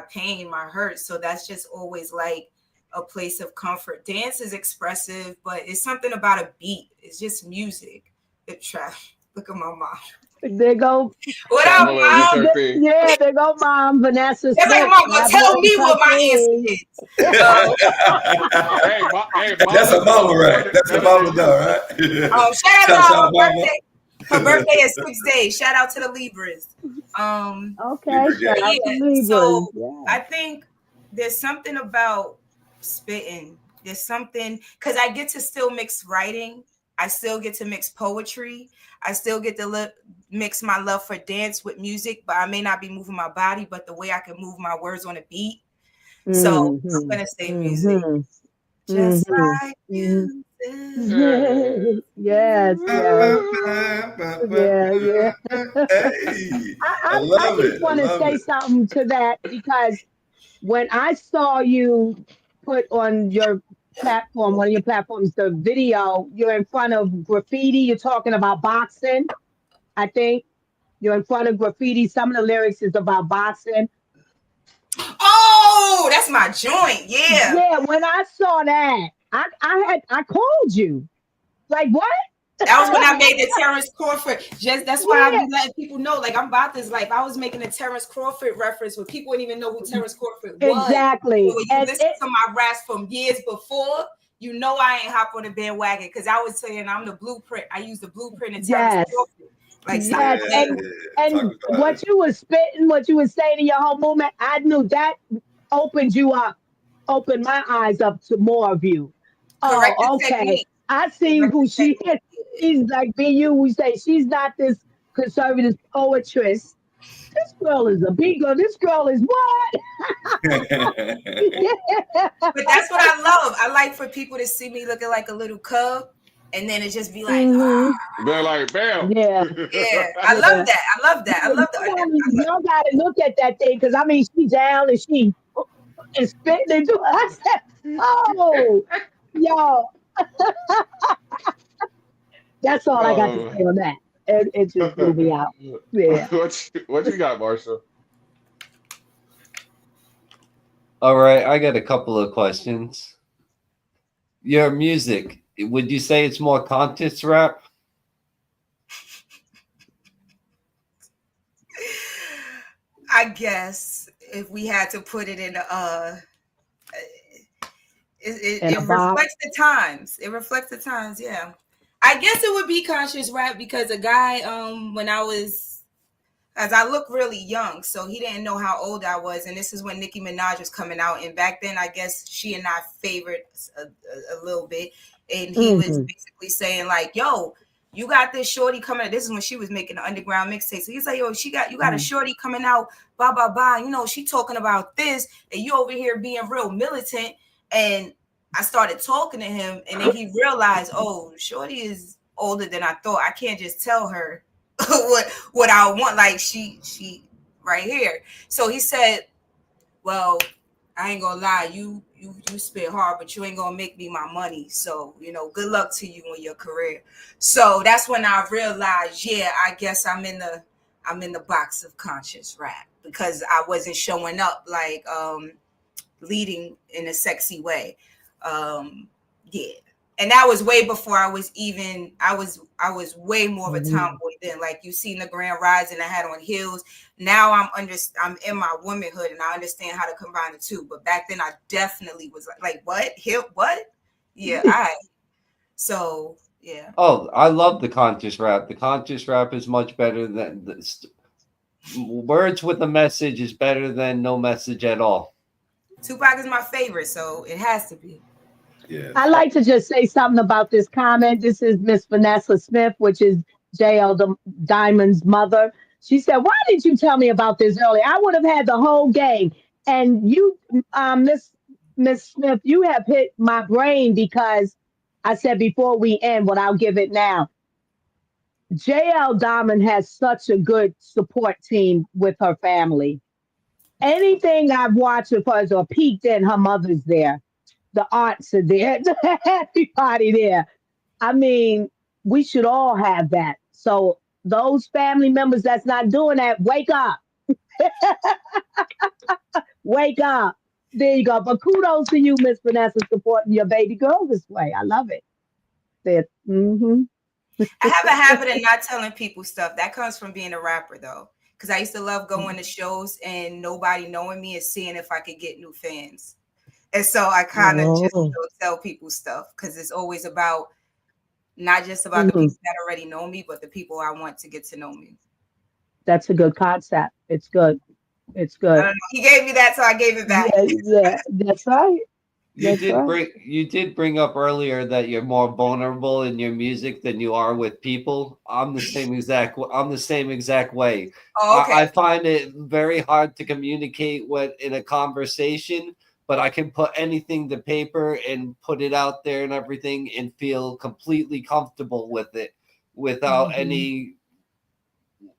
pain, my hurt. So that's just always like a place of comfort. Dance is expressive, but it's something about a beat. It's just music. It trap. Look at my mom. There go. What up, Pamela with mom? her thing. Yeah, there go Mom Vanessa They're like, Smith. mom, well, God tell me bless her what my thing. answer is. Hey, That's a mama's mama, right? better, That's a better mama, than though, you. right? Shout out to Shout her out, mama. birthday. Her birthday is 6 days. Shout out to the Libras. Okay, shout out to Yeah. Libras. So Yeah. I think there's something about spitting. There's something because I get to still mix writing. I still get to mix poetry. I still get to mix my love for dance with music, but I may not be moving my body, but the way I can move my words on a beat. So I'm gonna say music. Just like you did. Yes, yes. Yeah, yeah. Hey, I I love just it. I want to love say it. something to that because when I saw you put on your platform, one of your platforms, the video, you're in front of graffiti, you're talking about boxing, I think. You're in front of graffiti. Some of the lyrics is about boxing. Oh, that's my joint. Yeah. Yeah, when I saw that, I called you. Like what? That was when I made the Terrence Crawford. Just that's why I Yeah, be letting people know, like I'm about this life. I was making a Terrence Crawford reference where people didn't even know who Terrence Crawford was. So exactly. when you And listen to my raps from years before, you know I ain't hop on the bandwagon because I was saying I'm the blueprint. I use the blueprint in Terrence yes, Crawford. Like stop yes. playing. Talk And about what you was spitting, what you was saying in your whole movement, I knew that opened you up, opened my eyes up to more of you. Correct the Oh, okay. technique. I see Correct who the she is. technique. She's like BU. We say she's not this conservative poetress. This girl is a big girl. This girl is what? it. Yeah. But that's what I love. I like for people to see me looking like a little cub, and then it just be like, hmm They're like, bam. Yeah. yeah. I love Yeah. that. I love that. I Yeah, love that. y'all gotta look at that thing because I mean she down and she is spitting into it. I said, oh, yo, that's all I got to um, say on that. It just blew me out. Yeah. what you got, Marshall? All right, I got a couple of questions. Your music, would you say it's more conscious rap? I guess if we had to put it in And it a box. reflects the times. It reflects the times, yeah. I guess it would be conscious rap because a guy, when I was, as I look really young, so he didn't know how old I was, and this is when Nicki Minaj was coming out, and back then I guess she and I favored a little bit, and he was hmm basically saying like, "Yo, you got this shorty coming out." This is when she was making the underground mixtape, so he's like, "Yo, you got a shorty coming out, blah blah blah. You know, she talking about this, and you over here being real militant." And I started talking to him, and then he realized, oh, shorty is older than I thought. I can't just tell her what I want. Like she right here. So he said, well, I ain't gonna lie, you spit hard, but you ain't gonna make me my money. So, you know, good luck to you in your career. So that's when I realized, yeah, I guess I'm in I'm in the box of conscious rap because I wasn't showing up like leading in a sexy way. Yeah. And that was way before I was even, I was way more of a tomboy then. Like you seen the Grand Rising, I had on heels. Now I'm in my womanhood and I understand how to combine the two. But back then I definitely was like what? Heel what? Yeah, so yeah. Oh, I love the conscious rap. The conscious rap is much better than words with a message is better than no message at all. Tupac is my favorite, so it has to be. Yeah. I like to just say something about this comment. This is Miss Vanessa Smith, which is JL Diamond's mother. She said, "Why didn't you tell me about this earlier? I would have had the whole gang." And you, Miss Smith, you have hit my brain because I said before we end, but I'll give it now. JL Domond has such a good support team with her family. Anything I've watched of hers or peeked in, her mother's there. The aunts are there. Everybody there. I mean, we should all have that. So those family members that's not doing that, wake up. Wake up. There you go. But kudos to you, Miss Vanessa, supporting your baby girl this way. I love it. Mm-hmm. I have a habit of not telling people stuff. That comes from being a rapper, though, because I used to love going to shows and nobody knowing me and seeing if I could get new fans. And so I kind of just don't tell people stuff because it's always about not just about the people that already know me, but the people I want to get to know me. That's a good concept. It's good. It's good. I don't know. He gave me that, so I gave it back. Yeah, that's right. You did bring up earlier that you're more vulnerable in your music than you are with people. I'm the same exact way. Oh, okay. I find it very hard to communicate in a conversation, but I can put anything to paper and put it out there and everything and feel completely comfortable with it without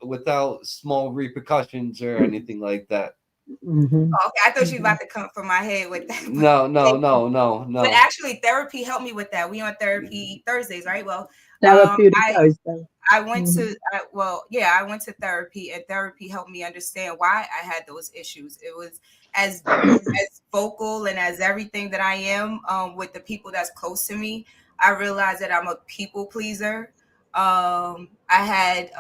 without small repercussions or anything like that. Mm-hmm. Oh, okay, I thought you were about to come from my head with that. No. But actually, therapy helped me with that. We on therapy Thursdays, right? Well, Therapeutic Thursday. I went to I went to therapy, and therapy helped me understand why I had those issues. It was as vocal and as everything that I am with the people that's close to me. I realized that I'm a people pleaser. I had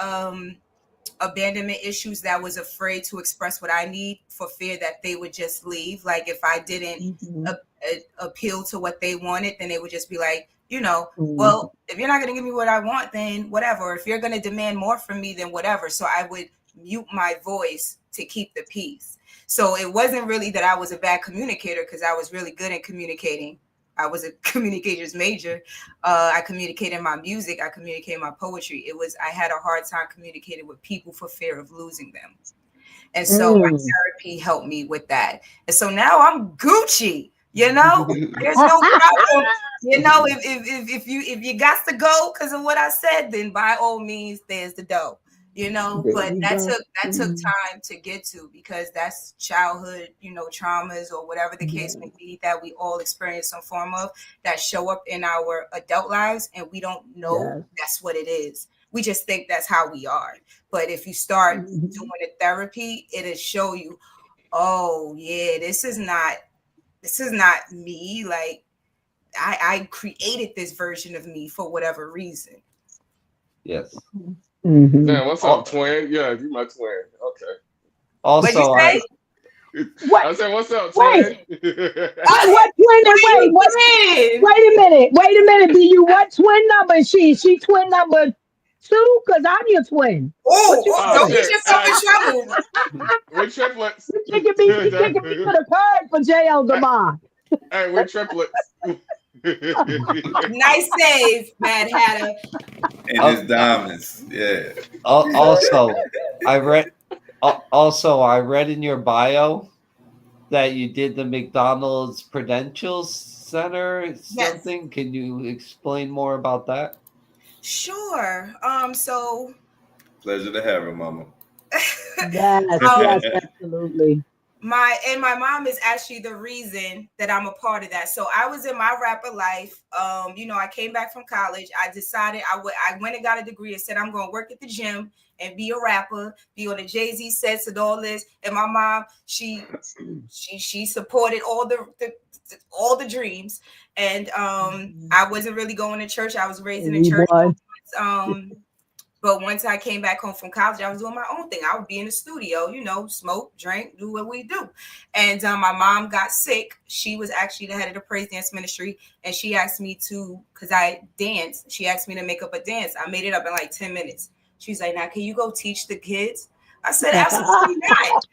abandonment issues that was afraid to express what I need for fear that they would just leave. Like if I didn't appeal to what they wanted, then they would just be like, well, if you're not going to give me what I want, then whatever. If you're going to demand more from me, then whatever. So I would mute my voice to keep the peace. So it wasn't really that I was a bad communicator because I was really good at communicating. I was a communications major. I communicated my music. I communicated my poetry. It was, I had a hard time communicating with people for fear of losing them. And so my therapy helped me with that. And so now I'm Gucci, there's no problem. If you got to go because of what I said, then by all means, there's the dough. But that took time to get to because that's childhood, traumas or whatever the case may be that we all experience some form of that show up in our adult lives, and we don't know that's what it is. We just think that's how we are. But if you start doing the therapy, it'll show you, oh yeah, this is not me. Like I created this version of me for whatever reason. Yes. Yeah, what's up, twin? Yeah, you my twin. Okay. Also, I said, what's up, twin? What twin? Wait a minute. Be you what twin number is she? Is she twin number 2? Because I'm your twin. Don't get yourself in trouble. We're triplets. You taking me to the curb for JL Domond. Hey, we're triplets. Nice save, Mad Hatter. And his diamonds. Yeah. Also, I read in your bio that you did the McDonald's Prudential Center something. Yes. Can you explain more about that? Sure. So pleasure to have her, Mama. Yes, absolutely. my mom is actually the reason that I'm a part of that. So I was in my rapper life. I came back from college. I decided I went and got a degree and said I'm going to work at the gym and be a rapper, be on the Jay-Z sets and all this. And my mom, she supported all the dreams. And I wasn't really going to church. I was raised in a We church. was. But once I came back home from college, I was doing my own thing. I would be in the studio, smoke, drink, do what we do. And my mom got sick. She was actually the head of the praise dance ministry. And she asked me to, because I danced, she asked me to make up a dance. I made it up in like 10 minutes. She's like, now, can you go teach the kids? I said, absolutely not.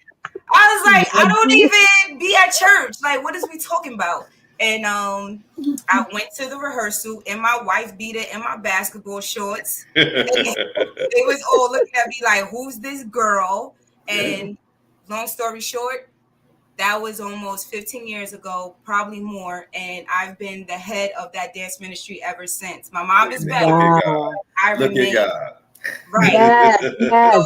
I was like, I don't even be at church. Like, what is we talking about? And I went to the rehearsal in my wife beater and my basketball shorts. They was all looking at me like, who's this girl? And long story short, that was almost 15 years ago, probably more. And I've been the head of that dance ministry ever since. My mom is back. Wow. I Look remain at God. right. Yes, yes, So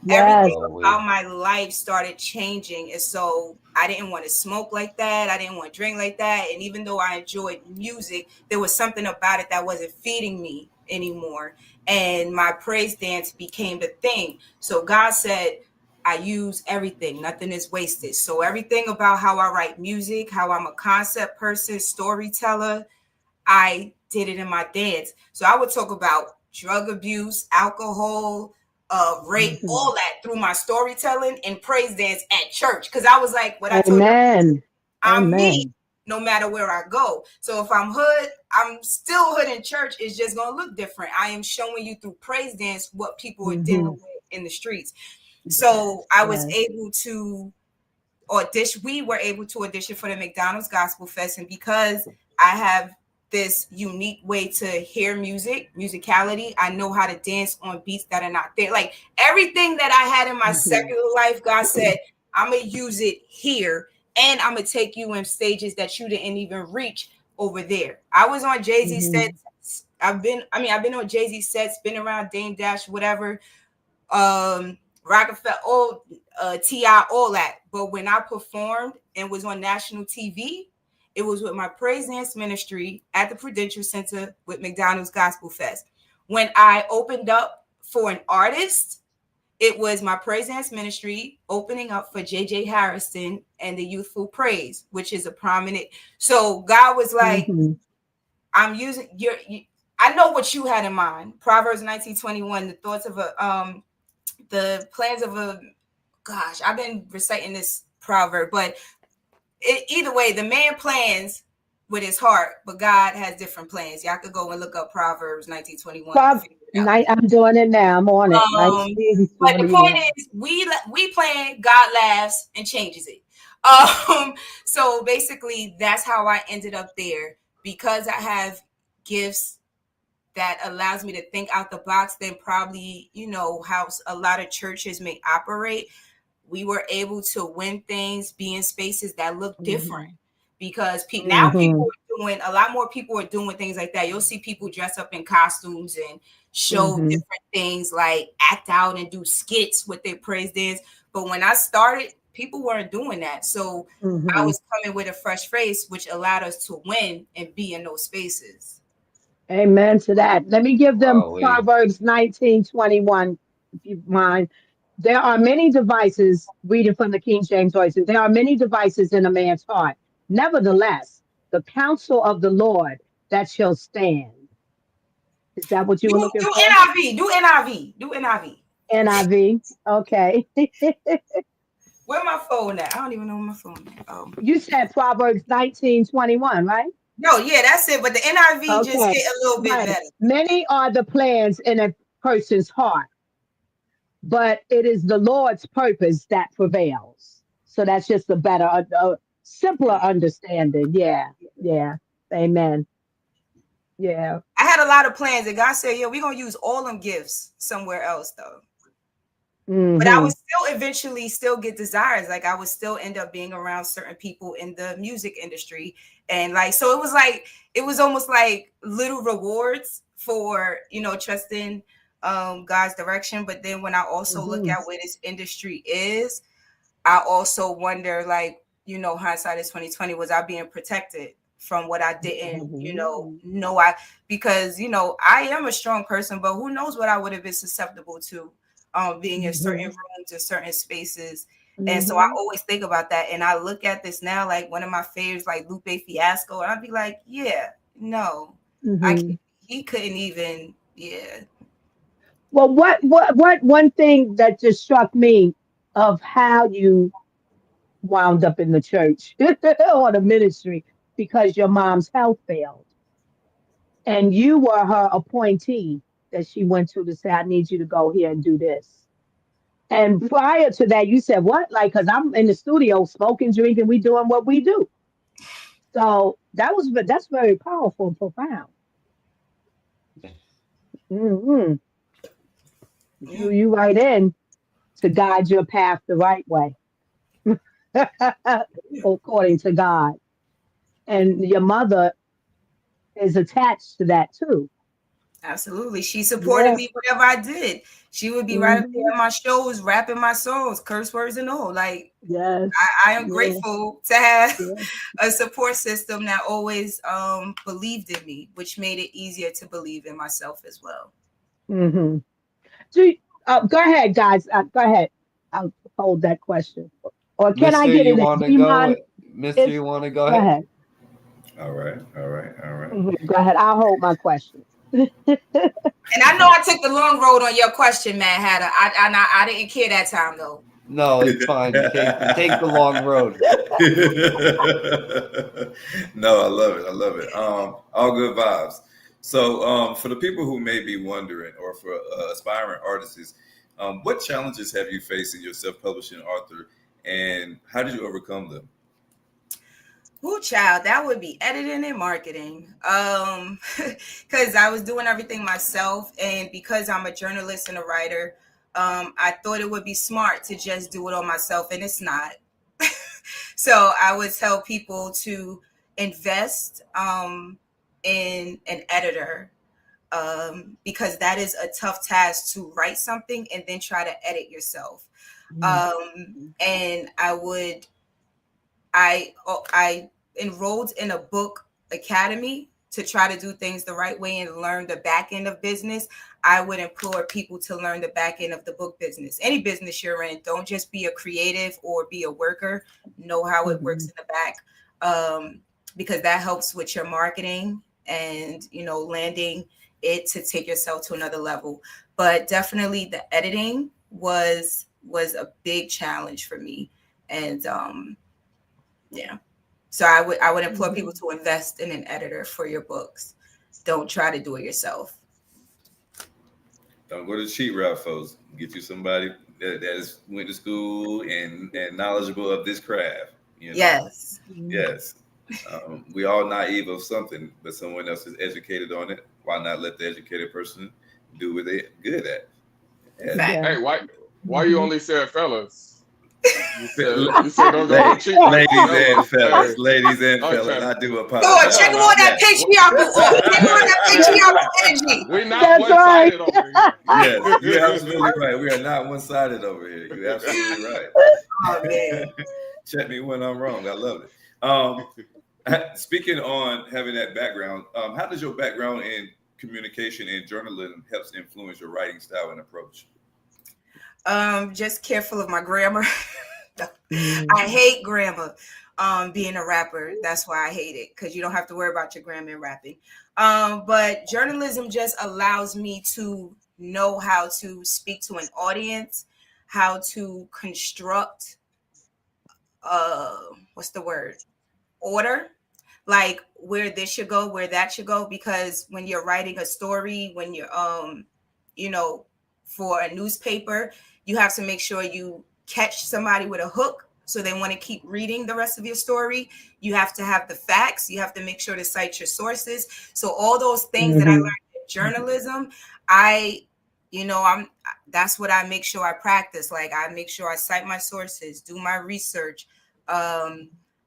yes. everything about my life started changing. And so I didn't want to smoke like that. I didn't want to drink like that. And even though I enjoyed music, there was something about it that wasn't feeding me anymore. And my praise dance became the thing. So God said, I use everything. Nothing is wasted. So everything about how I write music, how I'm a concept person, storyteller, I did it in my dance. So I would talk about drug abuse, alcohol, rape, all that through my storytelling and praise dance at church. Because I was like, what I told you, Amen. I'm me Amen. no matter where I go. So if I'm hood, I'm still hood in church. It's just going to look different. I am showing you through praise dance what people are dealing with in the streets. So I was able to audition. We were able to audition for the McDonald's Gospel Fest. And because I have this unique way to hear musicality, I know how to dance on beats that are not there. Like everything that I had in my secular life, God said, I'm going to use it here. And I'm going to take you in stages that you didn't even reach over there. I was on Jay-Z sets. I've been on Jay-Z sets, been around Dame Dash, whatever. Rockefeller, all T.I., all that. But when I performed and was on national TV, it was with my praise dance ministry at the Prudential Center with McDonald's Gospel Fest. When I opened up for an artist, it was my praise dance ministry opening up for J.J. Harrison and the Youthful Praise, which is a prominent. So God was like, I'm using I know what you had in mind. Proverbs 19:21, the thoughts of the plans of I've been reciting this proverb, but either way, the man plans with his heart, but God has different plans. Y'all could go and look up Proverbs 19:21. I'm doing it now. I'm on it. But the point is, we plan, God laughs and changes it. So basically, that's how I ended up there, because I have gifts that allows me to think out the box than probably, how a lot of churches may operate. We were able to win things, be in spaces that look different, because now people are doing, a lot more people are doing things like that. You'll see people dress up in costumes and show different things, like act out and do skits with their praise dance. But when I started, people weren't doing that. So I was coming with a fresh face, which allowed us to win and be in those spaces. Amen to that. Let me give them Proverbs 19:21, if you mind. There are many devices, reading from the King James Version, there are many devices in a man's heart. Nevertheless, the counsel of the Lord that shall stand. Is that what you were looking do for? NIV, do NIV, do NIV. NIV. Okay. Where my phone at? I don't even know where my phone at. You said Proverbs 19:21, right? No, yeah, that's it. But the NIV just Okay. hit a little bit better. Many are the plans in a person's heart, but it is the Lord's purpose that prevails. So that's just a better, a simpler understanding. Yeah. Yeah. Amen. Yeah. I had a lot of plans, and God said, we're going to use all them gifts somewhere else, though. But I would still eventually still get desires. Like I would still end up being around certain people in the music industry. And so it was almost like little rewards for, trusting God's direction. But then when I also look at where this industry is, I also wonder, like, hindsight is 2020, was I being protected from what I didn't, know because, I am a strong person, but who knows what I would have been susceptible to being in certain rooms and certain spaces. And so I always think about that. And I look at this now, like one of my favorites, like Lupe Fiasco, and I'd be like, yeah, no, I can't, he couldn't even, yeah. Well, what one thing that just struck me of how you wound up in the church or the ministry because your mom's health failed and you were her appointee that she went to say, I need you to go here and do this. And prior to that, you said, what? Like, because I'm in the studio smoking, drinking, we doing what we do. So that's very powerful and profound. hmm You right in to guide your path the right way, according to God. And your mother is attached to that too. Absolutely. She supported Yes. me whatever I did. She would be right up there hmm at my shows, rapping my songs, curse words and all. Like, Yes. I am Yes. grateful to have Yes. a support system that always believed in me, which made it easier to believe in myself as well. hmm Do you- go ahead, guys. Go ahead. I'll hold that question. Or can I Mister, get you it in? want to Iman, go? Mister, if you want to go go ahead? ahead. All right, all right, all right. Go ahead. I'll hold my question. And I know I took the long road on your question, man, Hatter. I didn't care that time though. No, it's fine. Take the long road. No, I love it. I love it. All good vibes. So, for the people who may be wondering, or for aspiring artists, what challenges have you faced in your self-publishing author, and how did you overcome them? Ooh, child, that would be editing and marketing. Because I was doing everything myself, and because I'm a journalist and a writer, I thought it would be smart to just do it on myself, and it's not. So I would tell people to invest in an editor, because that is a tough task to write something and then try to edit yourself. And I enrolled in a book academy to try to do things the right way and learn the back end of business. I would implore people to learn the back end of the book business. Any business you're in, don't just be a creative or be a worker. Know how it works in the back, because that helps with your marketing and landing it to take yourself to another level. But definitely the editing was a big challenge for me, and yeah. So I would implore people to invest in an editor for your books. Don't try to do it yourself. Don't go the cheap route, folks. Get you somebody that is went to school and knowledgeable of this craft. Yes. Yes. We all naive of something, but someone else is educated on it. Why not let the educated person do what they're good at? Yeah. Fact. Yeah. Hey, why you only said fellas? La- You said don't go to cheap like the fellas. Hey, ladies and fellas, okay. I do Lord, apologize. check him Nah, on nah. that patriarchal. Oh, check him on that patriarchal energy. We're not That's one right. sided over here. Yes, you're absolutely right. We are not one-sided over here. You're absolutely Oh man. right. Check me when I'm wrong. I love it. Speaking on having that background, how does your background in communication and journalism helps influence your writing style and approach? Just careful of my grammar. I hate grammar. Being a rapper, that's why I hate it, because you don't have to worry about your grammar in rapping. But journalism just allows me to know how to speak to an audience, how to construct what's the word? Order, like where this should go, where that should go. Because when you're writing a story, when you're you know, for a newspaper, you have to make sure you catch somebody with a hook so they want to keep reading the rest of your story. You have to have the facts, you have to make sure to cite your sources. So all those things that I learned in journalism, I I'm that's what I make sure I practice. Like, I make sure I cite my sources, do my research,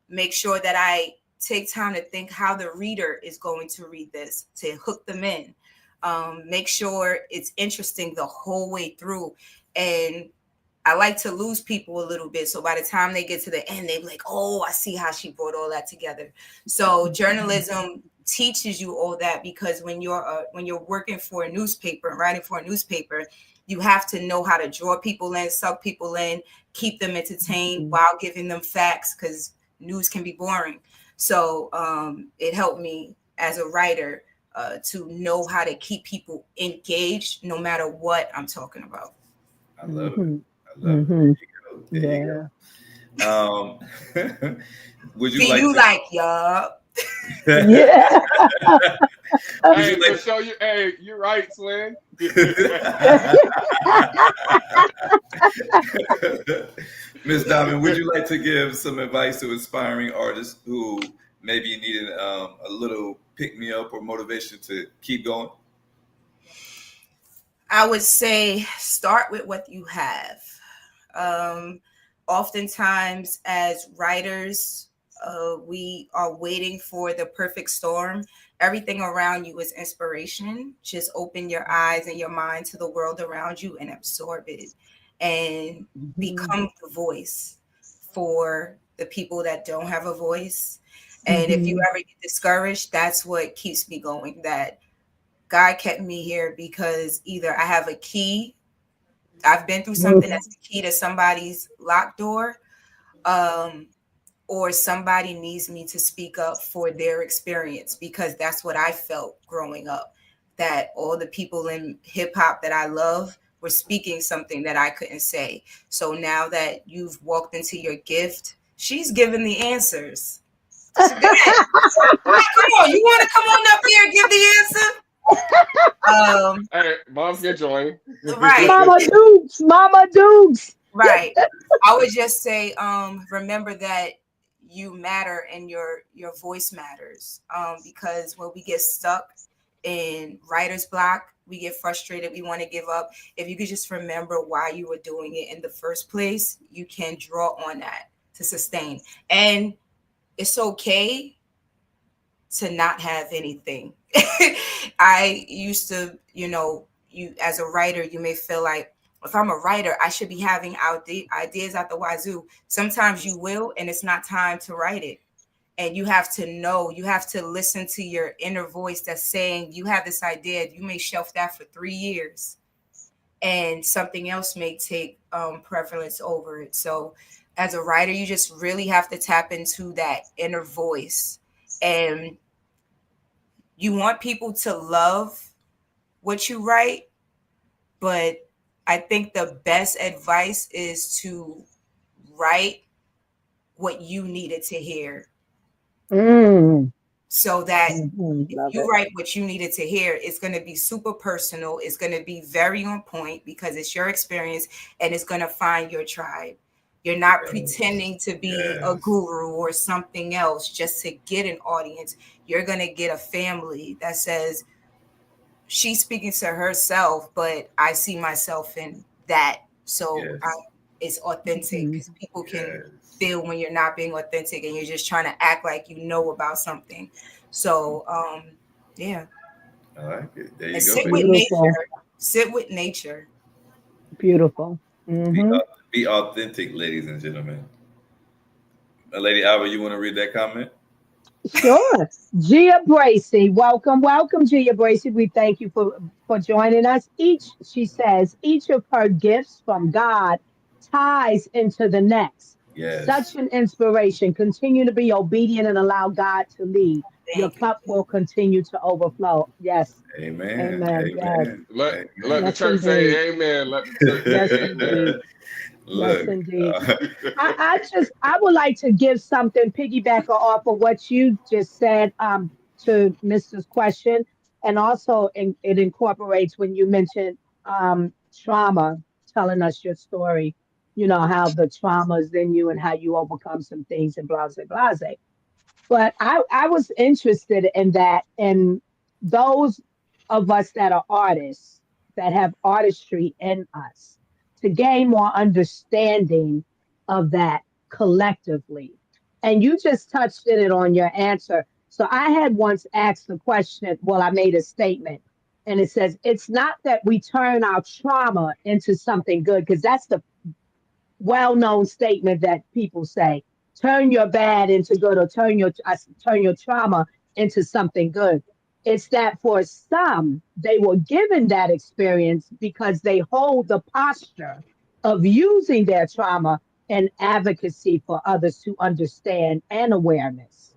make sure that I take time to think how the reader is going to read this to hook them in. Make sure it's interesting the whole way through. And I like to lose people a little bit. So by the time they get to the end, they be like, oh, I see how she brought all that together. So journalism teaches you all that, because when you're working for a newspaper and writing for a newspaper, you have to know how to draw people in, suck people in, keep them entertained while giving them facts, because news can be boring. So it helped me as a writer to know how to keep people engaged no matter what I'm talking about. I love it. I love it. Mm-hmm. There you Yeah. go. Would you See, like you to? like, yup. Yeah. Would Hey, you to like? show you, hey, you're right, Swin. Miss Diamond, would you like to give some advice to aspiring artists who maybe needed a little pick me up or motivation to keep going? I would say start with what you have. Um, Oftentimes, as writers, we are waiting for the perfect storm. Everything around you is inspiration. Just open your eyes and your mind to the world around you and absorb it, and become the voice for the people that don't have a voice. And if you Mhm. ever get discouraged, that's what keeps me going. That God kept me here because either I have a key, I've been through something Mhm. that's the key to somebody's locked door, um, or somebody needs me to speak up for their experience, because that's what I felt growing up. That all the people in hip hop that I love were speaking something that I couldn't say. So now that you've walked into your gift, she's given the answers. So go ahead. Come on, you want to come on up here and give the answer? Hey, mom can join. Right. Mama Dukes, Mama Dukes. Right. I would just say, remember that you matter and your voice matters. Because when we get stuck in writer's block, we get frustrated, we want to give up. If you could just remember why you were doing it in the first place, you can draw on that to sustain. And it's okay to not have anything. I used to, you as a writer, you may feel like, if I'm a writer, I should be having ideas out the wazoo. Sometimes you will, and it's not time to write it. And you have to know, you have to listen to your inner voice that's saying, you have this idea, you may shelf that for 3 years, and something else may take prevalence over it. So, as a writer, you just really have to tap into that inner voice. And you want people to love what you write, but I think the best advice is to write what you needed to hear, Mm. so that Mhm. if Love you it. write what you needed to hear, it's going to be super personal. It's going to be very on point because it's your experience, and it's going to find your tribe. You're not Yes. pretending to be a Yes. guru or something else just to get an audience. You're going to get a family that says, she's speaking to herself, but I see myself in that. So Yes. it's authentic, Mhm. because people can Yes. feel when you're not being authentic and you're just trying to act like you know about something. So yeah, I like it. There and you go, sit baby. with Beautiful. nature. Sit with nature. Beautiful. Be, Hmm. be authentic, ladies and gentlemen. Lady Alba, you want to read that comment? Sure. Gia Bracy, welcome, welcome, Gia Bracy. We thank you for joining us. She says, each of her gifts from God ties into the next. Yes. Such an inspiration. Continue to be obedient and allow God to lead. Your Thank you. cup will continue to overflow. Yes. Amen. Amen. Yes. Amen. Let the Amen. Yes, church indeed. say amen. Let the church Yes, say amen. indeed. Yes, Look, indeed. I would like to give something piggyback off of what you just said to Mrs. question, and also it incorporates when you mentioned trauma, telling us your story. You know how the trauma is in you and how you overcome some things and blah blah blah. But I was interested in that, and those of us that are artists, that have artistry in us, to gain more understanding of that collectively. And you just touched in it on your answer. So I had once asked the question, well, I made a statement, and it says, it's not that we turn our trauma into something good, because that's the well-known statement that people say, turn your bad into good, or turn your trauma into something good. It's that for some, they were given that experience because they hold the posture of using their trauma and advocacy for others to understand and awareness.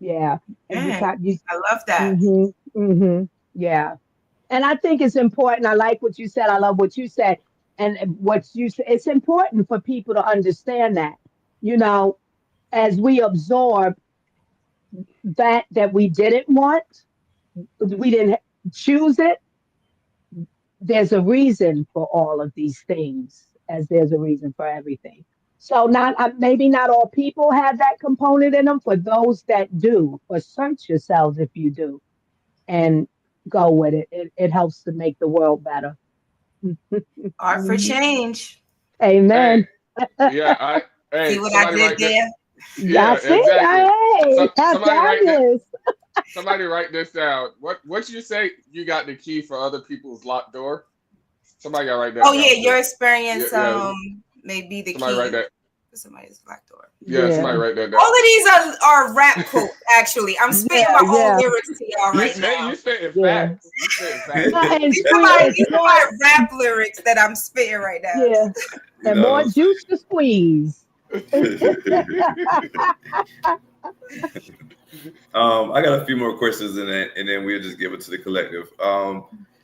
Yeah. And you Mm, got you. I love that. Yeah. And I think it's important. I like what you said. I love what you said. And what you said, it's important for people to understand that, you know, as we absorb that we didn't want, we didn't choose it. There's a reason for all of these things, as there's a reason for everything. So not maybe not all people have that component in them. For those that do, or search yourselves if you do, and go with it. It helps to make the world better. Art for change. Hey, Amen. yeah, See what I somebody did write that. there? Yeah, That's it. exactly. Hey, that's Somebody write that. fabulous. Somebody write this down. What you say? You got the key for other people's locked door. Somebody gotta write that Oh down yeah, your too. experience Yeah. may be the Somebody write key that. for somebody's black door. Yeah, somebody Yeah. write that All down. of these are rap quotes. Actually, I'm spitting Yeah. my own Yeah. lyrics to y'all right You now. spitting Yeah. facts. You spitting facts. And These are my rap lyrics that I'm spitting right now. yeah, You and know what more I'm juice to squeeze. I got a few more questions and then we'll just give it to the collective.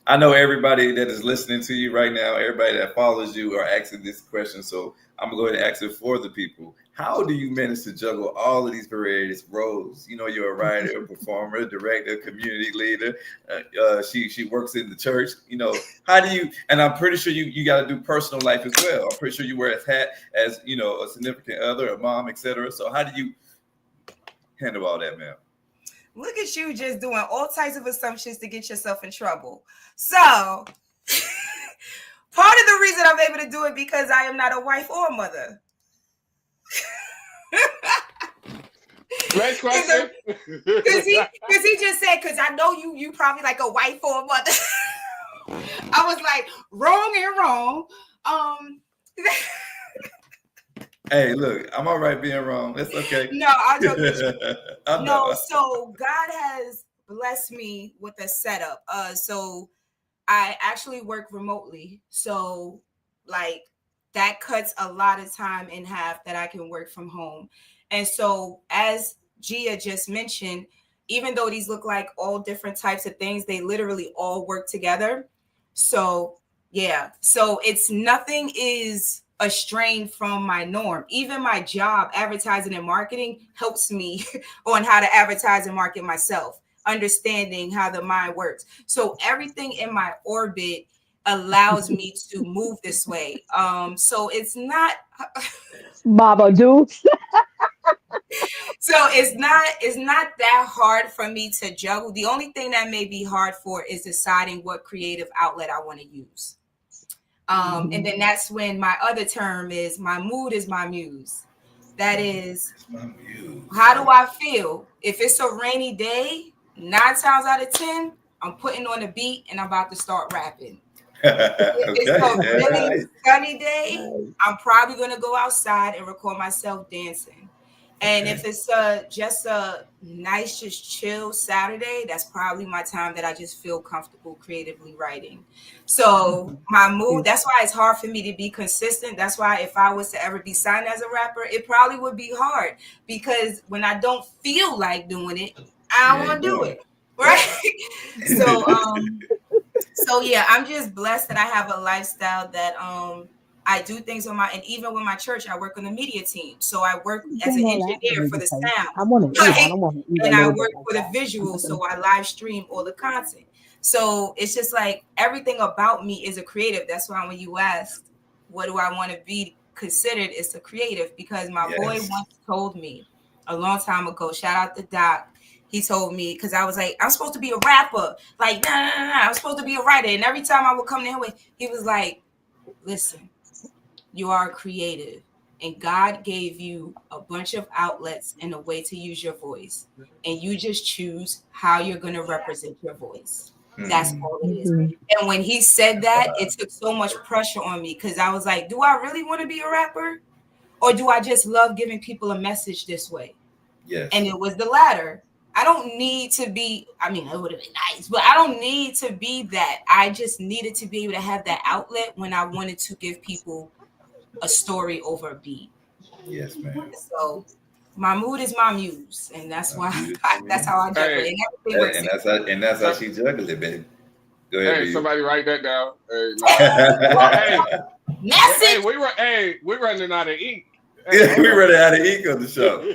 I know everybody that is listening to you right now, everybody that follows you are asking this question. So I'm going to go ahead and ask it for the people. How do you manage to juggle all of these various roles? You know, you're a writer, a performer, director, community leader. She works in the church. You know, how do you? And I'm pretty sure you got to do personal life as well. I'm pretty sure you wear a hat as you know a significant other, a mom, etc. So how do you handle all that, man? Look at you just doing all types of assumptions to get yourself in trouble. So, part of the reason I'm able to do it because I am not a wife or a mother. Next question. Because he just said, because I know you probably like a wife or a mother. I was like, wrong and wrong. Hey, look, I'm all right being wrong. It's okay. No, I'll joke with you. I No, know. so God has blessed me with a setup. So I actually work remotely. So like that cuts a lot of time in half that I can work from home. And so as Gia just mentioned, even though these look like all different types of things, they literally all work together. So yeah, so it's nothing is a strain from my norm. Even my job, advertising and marketing, helps me on how to advertise and market myself, understanding how the mind works. So everything in my orbit allows me to move this way. So it's not Baba Dukes. it's not that hard for me to juggle. The only thing that may be hard for is deciding what creative outlet I want to use. And then that's when my other term is my mood is my muse. That is, how do I feel? If it's a rainy day, 9 times out of 10, I'm putting on a beat and I'm about to start rapping. If it's Okay. a really Nice. sunny day, I'm probably going to go outside and record myself dancing. And if it's just a nice, just chill Saturday, that's probably my time that I just feel comfortable creatively writing. So my mood, that's why it's hard for me to be consistent. That's why if I was to ever be signed as a rapper, it probably would be hard because when I don't feel like doing it, I don't want to do it. Right. So yeah, I'm just blessed that I have a lifestyle that I do things on my, and even with my church, I work on the media team. So I work as an Doing all that engineer for for me the to say. sound, I want to eat. I right? don't want to eat a And I little bit work like for the that. I'm visual, not gonna. so I live stream all the content. So it's just like everything about me is a creative. That's why when you asked, what do I want to be considered, it's a creative because my boy Yes. once told me a long time ago, shout out to Doc. He told me, because I was like, I'm supposed to be a rapper. Like, nah, I'm supposed to be a writer. And every time I would come to him with, he was like, listen, you are creative. And God gave you a bunch of outlets and a way to use your voice. And you just choose how you're going to represent your voice. That's all it is. Mhm. And when he said that, it took so much pressure on me because I was like, do I really want to be a rapper? Or do I just love giving people a message this way? Yes. And it was the latter. I don't need to be, I mean, it would have been nice, but I don't need to be that. I just needed to be able to have that outlet when I wanted to give people a story over a beat. Yes, ma'am. So my mood is my muse, and that's My why mood is my that's muse. how I juggle it. Hey, And everything works. And that's how she juggled it, baby. Go ahead, hey, B. somebody write that down. Hey, nah. Hey, Message. we running out of ink. Yeah, we running out of ink on the show.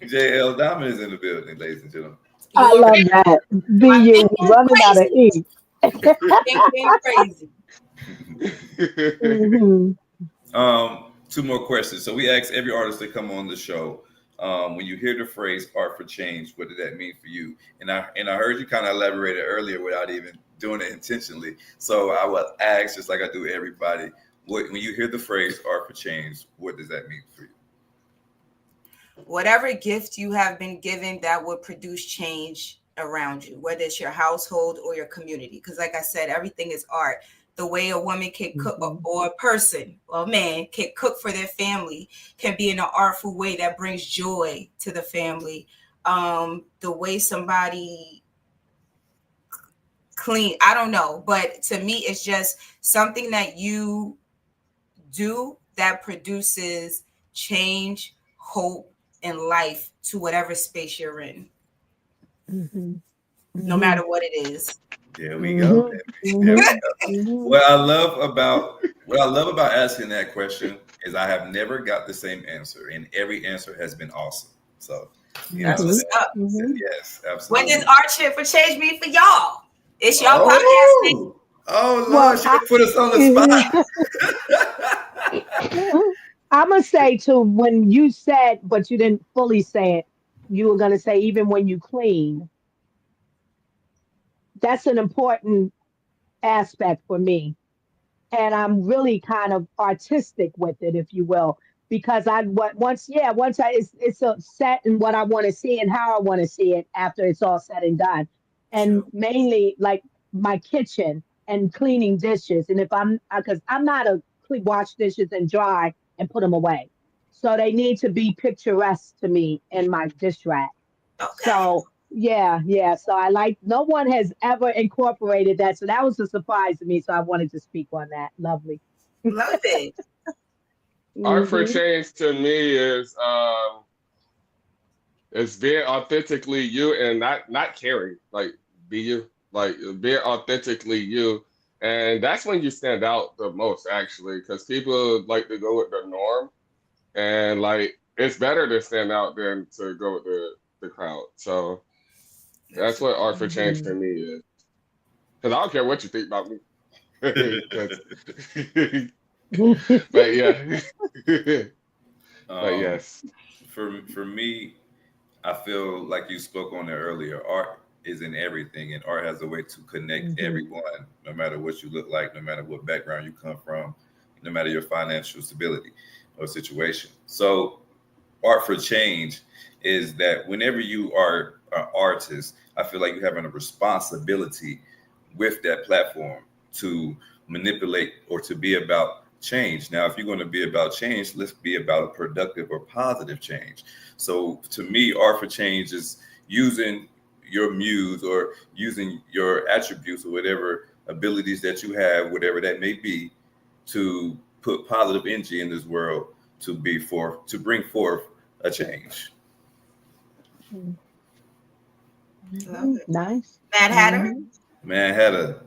JL Domond is in the building, ladies and gentlemen. I You love that. my BU thinking running out of crazy. ink. Thinking crazy. Mhm. Two more questions. So we asked every artist to come on the show. When you hear the phrase "art for change," what did that mean for you? And I heard you kind of elaborated earlier without even doing it intentionally. So I will ask, just like I do everybody, when you hear the phrase "art for change," what does that mean for you? Whatever gift you have been given that would produce change around you, whether it's your household or your community. Because, like I said, everything is art. The way a woman can cook, or a person or a man can cook for their family, can be in an artful way that brings joy to the family. The way somebody clean, I don't know, but to me, it's just something that you do that produces change, hope, and life to whatever space you're in, Mhm. no Mhm. matter what it is. There we go. Mhm. There we Mhm. go. Mhm. What I love about asking that question is I have never got the same answer, and every answer has been awesome. So, That's what's up. yes, What absolutely. does Art Shit for Change mean for y'all? It's y'all podcast. Oh Lord, Well, she put us on the spot. I'm gonna say too, when you said, but you didn't fully say it, you were gonna say even when you clean, that's an important aspect for me. And I'm really kind of artistic with it, if you will, because once it's a set in what I want to see and how I want to see it after it's all said and done, and True. mainly like my kitchen and cleaning dishes, and if I'm because I'm not a wash dishes and dry and put them away, so they need to be picturesque to me in my dish rack. Okay. So yeah. So I like no one has ever incorporated that. So that was a surprise to me. So I wanted to speak on that. Lovely. Love it. Art for Hmm. change to me is being authentically you and not caring, like be you, like being authentically you, and that's when you stand out the most actually, because people like to go with the norm, and like it's better to stand out than to go with the crowd. So that's what art for change Hmm. to me is, because I don't care what you think about me. 'Cause- but yeah, but um, yes. for me, I feel like you spoke on it earlier. Art is in everything, and art has a way to connect Hmm. everyone, no matter what you look like, no matter what background you come from, no matter your financial stability or situation. So, art for change is that whenever you are an artist, I feel like you have a responsibility with that platform to manipulate or to be about change. Now, if you're going to be about change, let's be about a productive or positive change. So, to me, art for change is using your muse or using your attributes or whatever abilities that you have, whatever that may be, to put positive energy in this world to bring forth a change. Love it. Nice. Mad Hatter. Hmm. Man, had a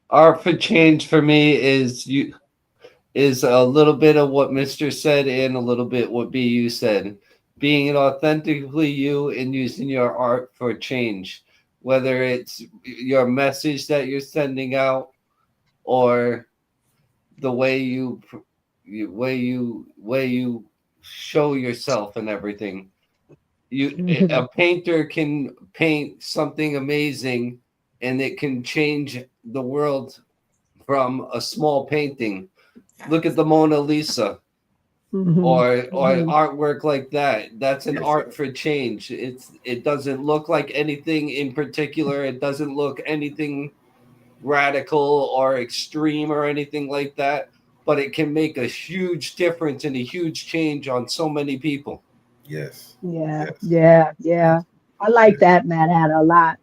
Art for change for me is a little bit of what Mr. said and a little bit what BU said. Being authentically you and using your art for change, whether it's your message that you're sending out or the way you show yourself and everything. Hmm. A painter can paint something amazing and it can change the world from a small painting. Look at the Mona Lisa. Hmm. or Hmm. artwork like that. That's an Yes, sir. art for change. It doesn't look like anything in particular. It doesn't look anything radical or extreme or anything like that, but it can make a huge difference and a huge change on so many people. Yes. Yeah, Yes. yeah, yeah. Yes. I like Yes. that, Mad Hatter, a lot.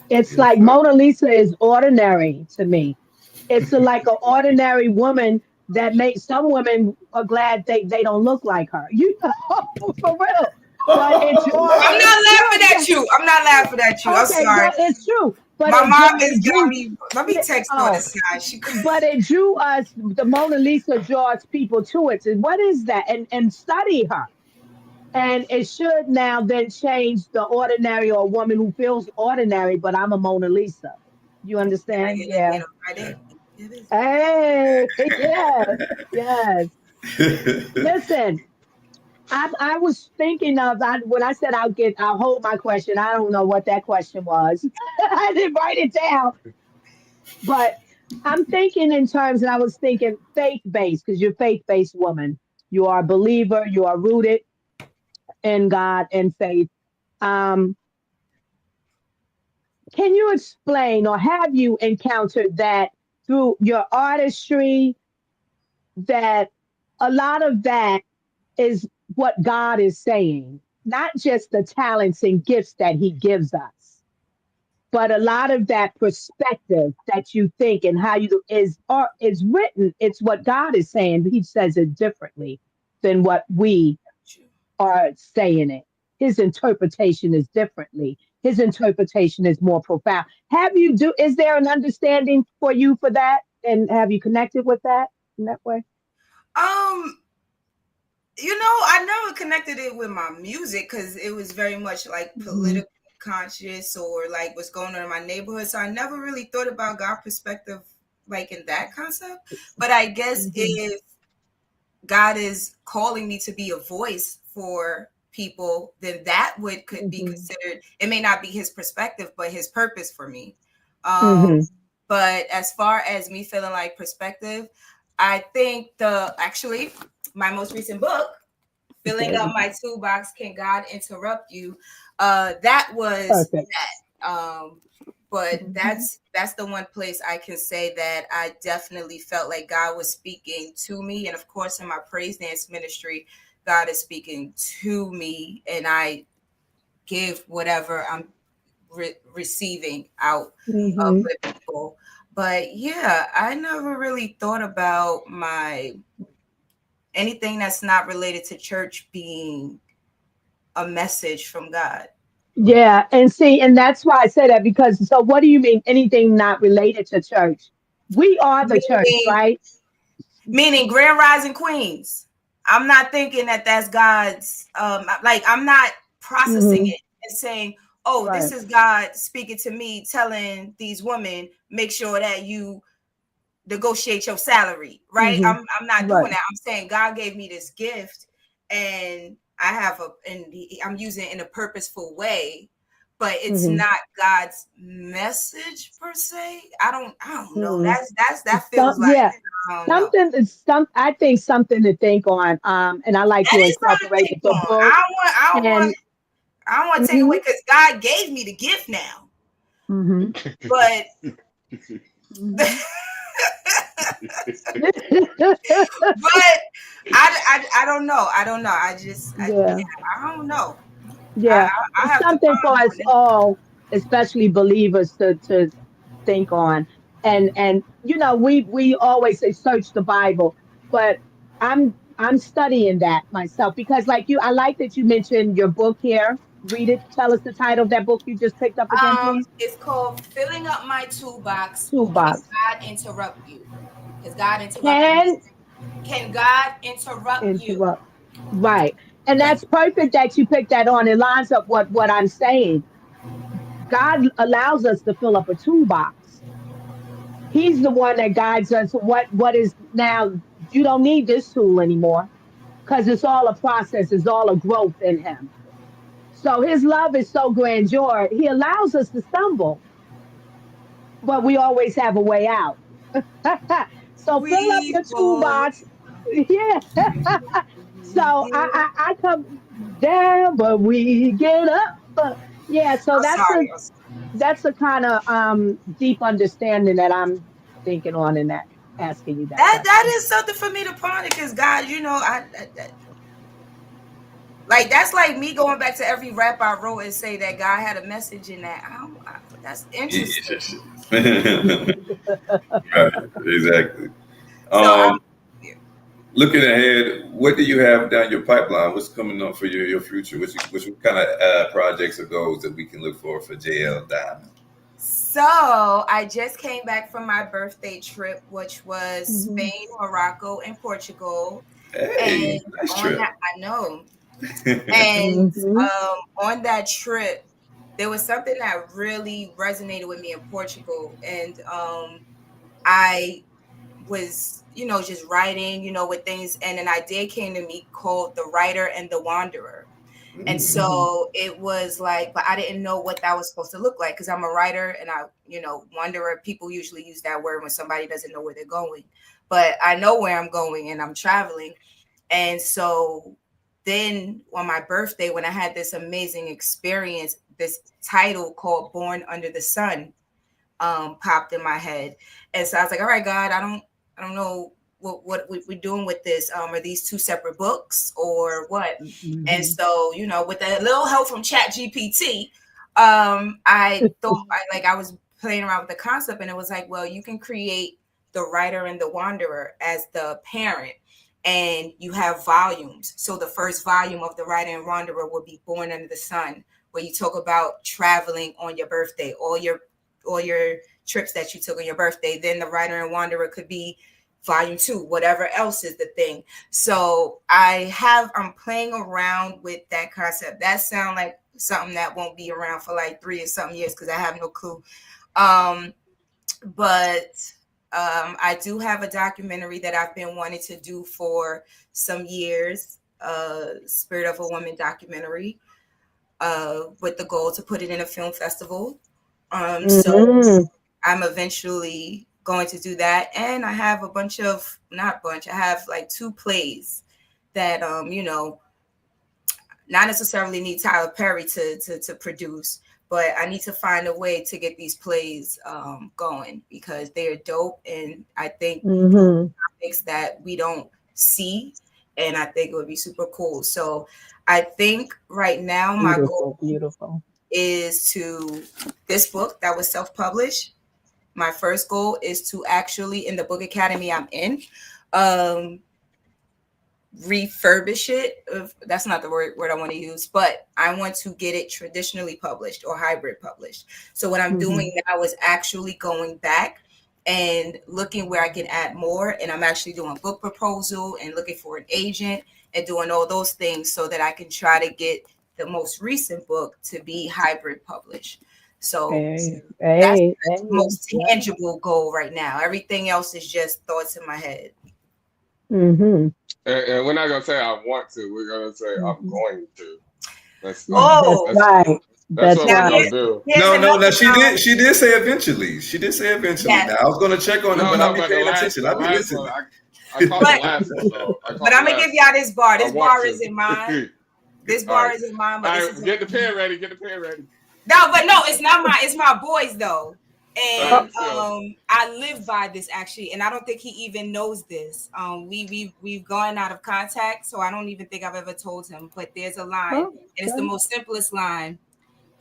It's Yes, like sir. Mona Lisa is ordinary to me. It's like an ordinary woman that makes some women are glad they don't look like her. You know, for real. But it draws. I'm It's not laughing true. at you. I'm not laughing at you. I'm Okay, no, sorry. it's true. But My it mom it is got drew. me. Let me text her on the Oh, side. She but it drew us. The Mona Lisa draws people to it. And what is that? And study her. And it should now then change the ordinary or a woman who feels ordinary, but I'm a Mona Lisa. You understand? you Yeah. know, right there. It is. Hey, yes, yes. Listen, I was thinking of when I said I'll hold my question. I don't know what that question was. I didn't write it down, but I'm thinking in terms, and I was thinking faith based because you're faith based woman. You are a believer. You are rooted in God and faith. Um, can you explain, or have you encountered that through your artistry, that a lot of that is what God is saying, not just the talents and gifts that He gives us, but a lot of that perspective that you think and how you is or is written. It's what God is saying. He says it differently than what we are saying it. His interpretation is differently. His interpretation is more profound. Have you do? Is there an understanding for you for that? And have you connected with that in that way? Um, I never connected it with my music because it was very much like Hmm. political conscious or like what's going on in my neighborhood. So I never really thought about God perspective like in that concept. But I guess Hmm. if God is calling me to be a voice for people, then that would could be Hmm. considered. It may not be his perspective, but his purpose for me. Um, Hmm. but as far as me feeling like perspective, I think the actually my most recent book, Filling There Up we My go. Toolbox, Can God Interrupt You? That was Perfect. that. But Hmm. that's the one place I can say that I definitely felt like God was speaking to me. And of course, in my praise dance ministry, God is speaking to me, and I give whatever I'm receiving out Hmm. with people. But yeah, I never really thought about my anything that's not related to church being a message from God. Yeah, and see, and that's why I say that because so what do you mean anything not related to church? We are the church, Meaning, right? meaning Grand Rising Queens. I'm not thinking that that's God's. Like I'm not processing Hmm. it and saying, "Oh, this Right. is God speaking to me, telling these women make sure that you negotiate your salary." Right? Hmm. I'm not doing Right. that. I'm saying God gave me this gift, and I have I'm using it in a purposeful way, but it's Hmm. not God's message per se. I don't know. Hmm. That feels Some, like yeah, I don't know. something is some. I think something to think on. And I like That you is something to incorporated think the on. book and. I don't want to take away Hmm. because God gave me the gift now. Hmm. But but Hmm. I don't know. I don't know. Yeah, Yeah. I don't know. Yeah, I it's have to something for ponder us on it. all, especially believers, to think on. And we always say search the Bible, but I'm studying that myself because, like you, I like that you mentioned your book here. Read it. Tell us the title of that book you just picked up again, please. It's called Filling Up My Toolbox. Can Toolbox. God interrupt you? Because God interrupted me. Can Can God interrupt you? interrupt. Right, and Can that's perfect that you picked that on. It lines up what I'm saying. God allows us to fill up a toolbox. He's the one that guides us. What is now? You don't need this tool anymore because it's all a process. It's all a growth in Him. So His love is so grandeur. He allows us to stumble, but we always have a way out. So fill up we your will? toolbox. Yeah. So I come down, but we get up. Yeah, so I'm sorry. that's a kind of deep understanding that I'm thinking on in that asking you that That question. is something for me to ponder because God, like that's like me going back to every rap I wrote and say that God had a message in that. That's interesting. Right, exactly. So Um, Looking ahead, what do you have down your pipeline? What's coming up for your future? Which kind of projects or goals that we can look for JL Domond? I just came back from my birthday trip, which was Mhm. Spain, Morocco, and Portugal. Hey, And nice on trip. that, I know. And Mhm. on that trip, there was something that really resonated with me in Portugal. And I was, just writing, with things. And an idea came to me called The Writer and the Wanderer. And Mm. Mhm. so it was like, but I didn't know what that was supposed to look like because I'm a writer and wanderer. People usually use that word when somebody doesn't know where they're going. But I know where I'm going and I'm traveling. And so then on my birthday, when I had this amazing experience, this title called Born Under the Sun popped in my head. And so I was like, all right, God, I don't know what we're doing with this. Are these two separate books or what? And Mhm. so, with a little help from Chat GPT, I thought I was playing around with the concept and it was like, well, you can create the writer and the wanderer as the parent and you have volumes. So the first volume of the writer and wanderer will be Born Under the Sun, where you talk about traveling on your birthday, all your trips that you took on your birthday. Then the writer and wanderer could be volume 2, whatever else is the thing. So I'm playing around with that concept. That sounds like something that won't be around for like 3 or something years because I have no clue. um but I do have a documentary that I've been wanting to do for some years, Spirit of a Woman documentary, with the goal to put it in a film festival. So Mhm. I'm eventually going to do that. And I have I have like 2 plays that, not necessarily need Tyler Perry to produce, but I need to find a way to get these plays going because they're dope. And I think Mhm. topics that we don't see, and I think it would be super cool. So I think right now my goal Beautiful, beautiful. is this book that was self-published. My first goal is to actually, in the book academy I'm in, um, refurbish it. That's not the word I want to use, but I want to get it traditionally published or hybrid published. So what I'm doing Mhm. now is actually going back and looking where I can add more. And I'm actually doing book proposal and looking for an agent and doing all those things so that I can try to get the most recent book to be hybrid published. So Hey, that's hey, the hey. most Yeah. tangible goal right now. Everything else is just thoughts in my head. Mhm. And we're not gonna say I want to. We're gonna say I'm Mhm. going to. That's like That's Oh, right. that's That's what now we're right. gonna do. here's No, no, no. another She did. goal. She did say eventually. She did say eventually. Yes, Now I was gonna check on it, No, but I'll no, be but the paying last attention. the I'll be last one listening. I caught the but last one though. I but caught the I'm gonna give last y'all one. this bar. I This want bar is to. in mine. This All bar right. is in mine, but All this right, is get the pen ready. Get the pen ready. no, but no, it's not mine. It's my boy's though, All and right, so I live by this actually, and I don't think he even knows this. We've gone out of contact, so I don't even think I've ever told him. But there's a line, Oh, and it's the okay. most simplest line.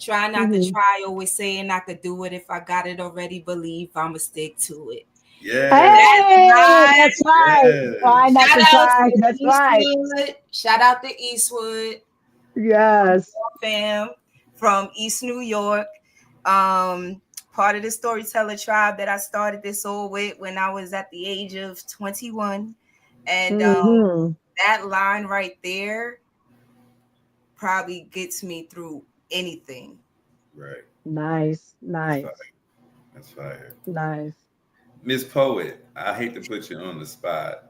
Try not to Mhm. try, always saying I could do it. If I got it already, believe I'ma stick to it. Yes, That's Hey, mine. that's right. Try yes. not Shout to out try. to That's right. Eastwood. Shout out to Eastwood Yes. fam from East New York. Um, Part of the storyteller tribe that I started this all with when I was at the age of 21. And Mhm. that line right there probably gets me through anything. Right. Nice, That's fire. nice, That's fire. nice. Miss Poet, I hate to put you on the spot,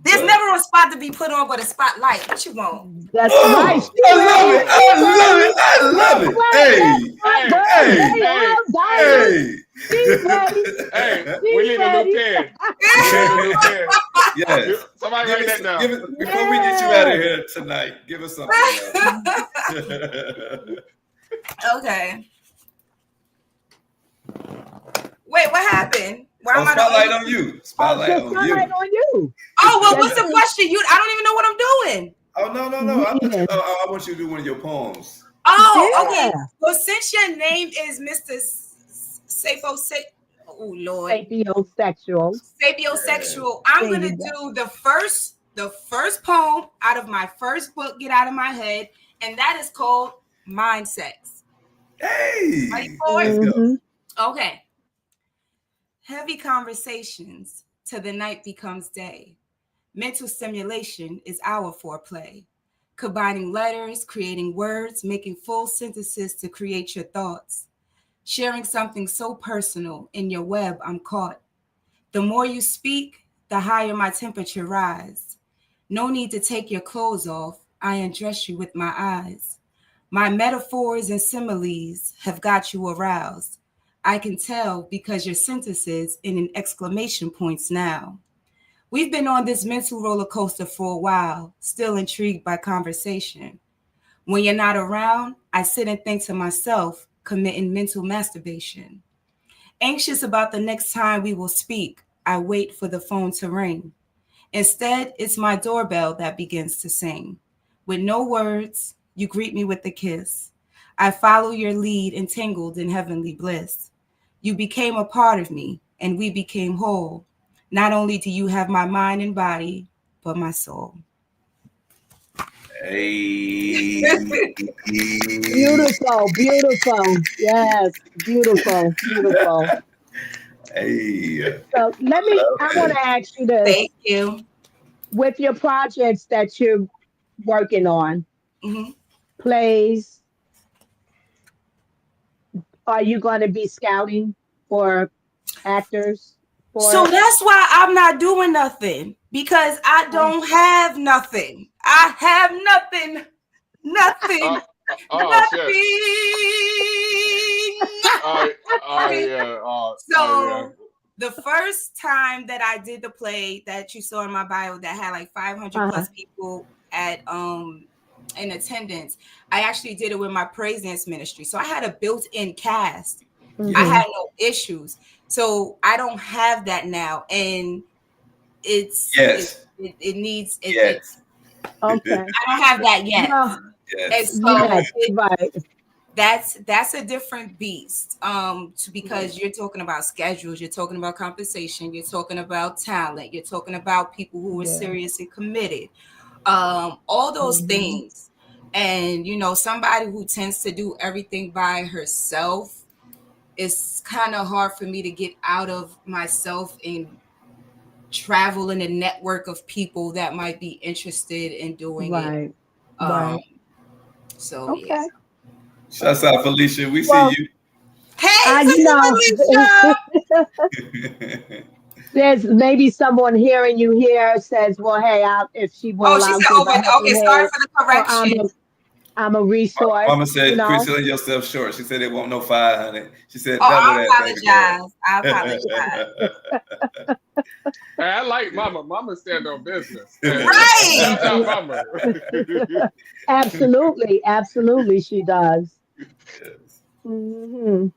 There's but never a spot to be put on but a spotlight. What you want? That's right. oh, She I love ready. it. oh, She I love ready. it. I love That's it. right. That's Hey, my hey, girl, hey, hey, JL hey, Domond. hey. She's ready. Hey, She's we need a ready. new pen. We need a new pen. Yes. Somebody write that down. Before we get you out of here tonight, give us something else. Okay. Wait, what happened? Why am I spotlight the on you. Oh, Spotlight so on you. spotlight on you. Oh, well, Yes, what's the sir. question? I don't even know what I'm doing. Oh no! I want you to do one of your poems. Oh, okay. Yeah. Well, since your name is Mr. Sapho, oh Lord, Sapiosexual. sapiosexual, I'm There gonna you go. do the first poem out of my first book, Get Out of My Head, and that is called Mind Sex. Hey, Ready for it? let's go. Mhm. Okay. Heavy conversations till the night becomes day. Mental stimulation is our foreplay. Combining letters, creating words, making full sentences to create your thoughts. Sharing something so personal in your web, I'm caught. The more you speak, the higher my temperature rise. No need to take your clothes off. I undress you with my eyes. My metaphors and similes have got you aroused. I can tell because your sentences in an exclamation points now. We've been on this mental roller coaster for a while, still intrigued by conversation. When you're not around, I sit and think to myself, committing mental masturbation. Anxious about the next time we will speak, I wait for the phone to ring. Instead, it's my doorbell that begins to sing. With no words, you greet me with a kiss. I follow your lead, entangled in heavenly bliss. You became a part of me, and we became whole. Not only do you have my mind and body, but my soul. Hey. Beautiful, beautiful. Yes, beautiful, beautiful. Hey. So I want to ask you Thank this. you. With your projects that you're working on, Mhm. plays, are you going to be scouting for actors for So it? that's why I'm not doing nothing because I Oh, don't have nothing. I have nothing. Oh, Nothing. shit. Nothing. Oh, Okay. yeah. Yeah. So the first time that I did the play that you saw in my bio that had like 500 uh-huh. plus people at in attendance, I actually did it with my praise dance ministry. So I had a built-in cast. I Yeah. Hmm. had no issues. So I don't have that now, and Yes. it needs it. Yes. Okay. I don't have that yet, Well, and Yes. so yes, right. that's a different beast because you're talking about schedules, you're talking about compensation, you're talking about talent, you're talking about people who are Yeah. serious and committed, all those Hmm. things. And somebody who tends to do everything by herself, it's kind of hard for me to get out of myself and travel in a network of people that might be interested in doing it. Right. um Right. so yeah. Okay. Shouts Okay. out, Felicia. We see Well, you. Hey, you Sister know, Felicia. there's maybe someone hearing you here says, "Well, hey, if she will, Oh, she I'll said, give "Oh, a okay. helping Sorry hand, for the or correction." I'm a resource." Mama You said, quit know. selling yourself short. She said it won't no 500. She said Oh, double I that, baby girl. apologize. I apologize. Hey, I like Mama. Mama stand on business. Hey, Right. shout out Mama. Absolutely, absolutely, she does. Yes. Hmm.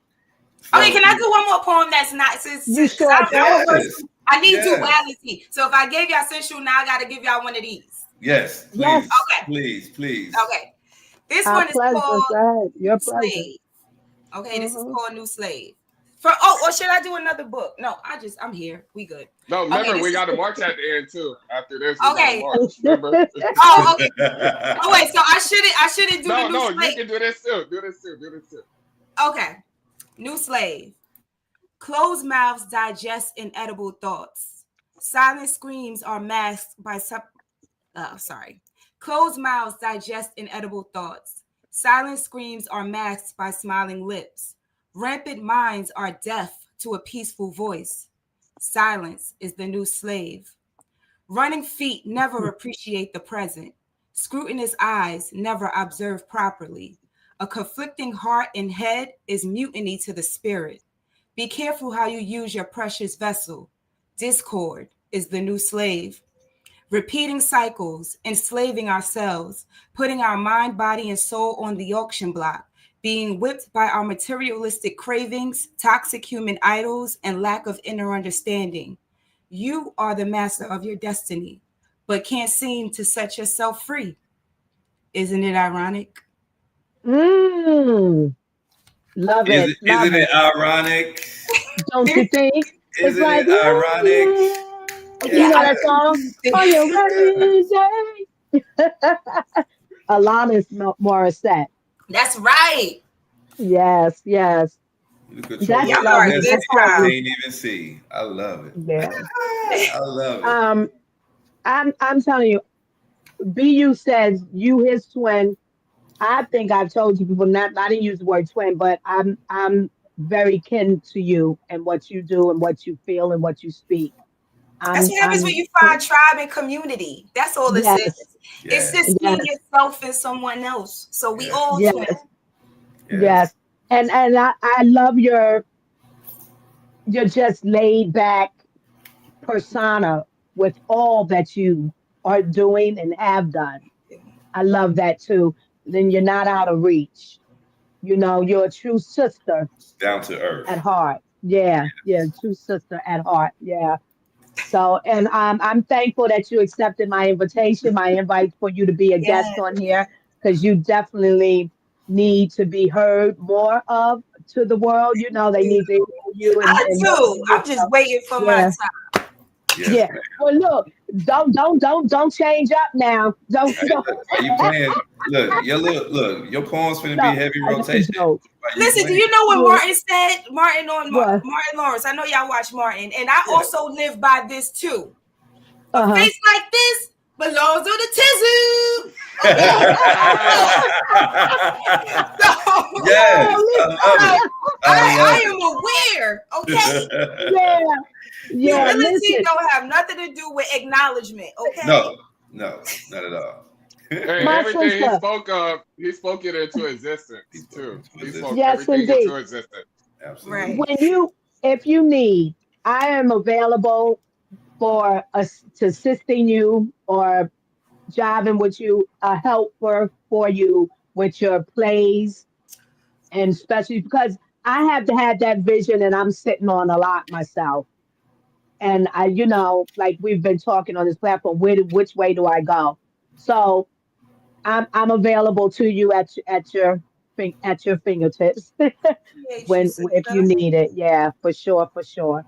Okay, So can I do one more poem that's not since You because sure I'm a can. yes, person. I need yes, duality. So if I gave y'all sensual, now I got to give y'all one of these. yes, Yes, please, Okay. please, please. Okay. This our one is pleasure. called Go ahead. Your New pleasure. Slave. Okay, this is Hmm. called New Slave. Or should I do another book? No, I'm here. We good. No, Okay, remember this we is got to march at the end too. After this, we got to okay. march. Remember? Oh, okay. Oh wait, so I shouldn't do the No, new no, you slave. can do this too. Do this too. Do this too. Okay. New slave. Closed mouths digest inedible thoughts. Silent screams are masked by sorry. Closed mouths digest inedible thoughts. Silent screams are masked by smiling lips. Rampant minds are deaf to a peaceful voice. Silence is the new slave. Running feet never appreciate the present. Scrutinous eyes never observe properly. A conflicting heart and head is mutiny to the spirit. Be careful how you use your precious vessel. Discord is the new slave. Repeating cycles, enslaving ourselves, putting our mind, body, and soul on the auction block, being whipped by our materialistic cravings, toxic human idols, and lack of inner understanding. You are the master of your destiny, but can't seem to set yourself free. Isn't it ironic? Mm, love Is it, it? love Isn't it it. ironic? Don't you think? It's Isn't like, it ironic? you Yeah, know Yeah. I that song? think Are you ready? Alanis Morissette. that's right. Yes, yes. You control That's Y'all your are lovely. destiny. good That's You lovely. time. can't even see. I love it. Yeah. I love it. Um, I'm telling you, BU says you his twin. I think I've told you before, not I didn't use the word twin, but I'm very kin to you and what you do and what you feel and what you speak. That's I'm what happens when I'm you find tribe and community. That's all this is. yes, It's Yes. just seeing yes, yourself in someone else. So we Yes. all twins. yes, Yes. yes. And I love your just laid back persona with all that you are doing and have done. I love that too. Then you're not out of reach. You know, you're a true sister Down to at earth. heart. Yeah, yeah, true sister at heart. Yeah. So, and I'm thankful that you accepted my invitation, my invite for you to be a Yeah, guest on here, because you definitely need to be heard more of to the world. You know, they need to hear you I and know do. you. I'm just So, waiting for my yeah, time. Yes, yeah. man. Well, look, don't change up now. Don't, Hey, don't. look, are you playing? Look, your poem's finna be No, heavy I just rotation. joke. Are you Listen, do playing? you know what Yeah. Martin said? Martin on What? Martin Lawrence. I know y'all watch Martin, and I Yeah. also live by this too. A Uh face like this belongs on the tissue. Okay. Yes, huh. I love So it. I I love am aware, okay? Yeah, it. yeah. Humility Listen, don't have nothing to do with acknowledgement, okay? No, no, not at all. Hey, my everything sister. he spoke it into existence He's looking too. to He position. spoke Yes, everything indeed. into existence. Absolutely. Right. When you, if you need, I am available for us to assisting you or jiving with you, a helper for you with your plays, and especially because I have to have that vision, and I'm sitting on a lot myself. And I, like we've been talking on this platform, which way do I go? So I'm available to you at your fingertips Appreciate you, when if you sister. need it. Yeah, for sure, for sure.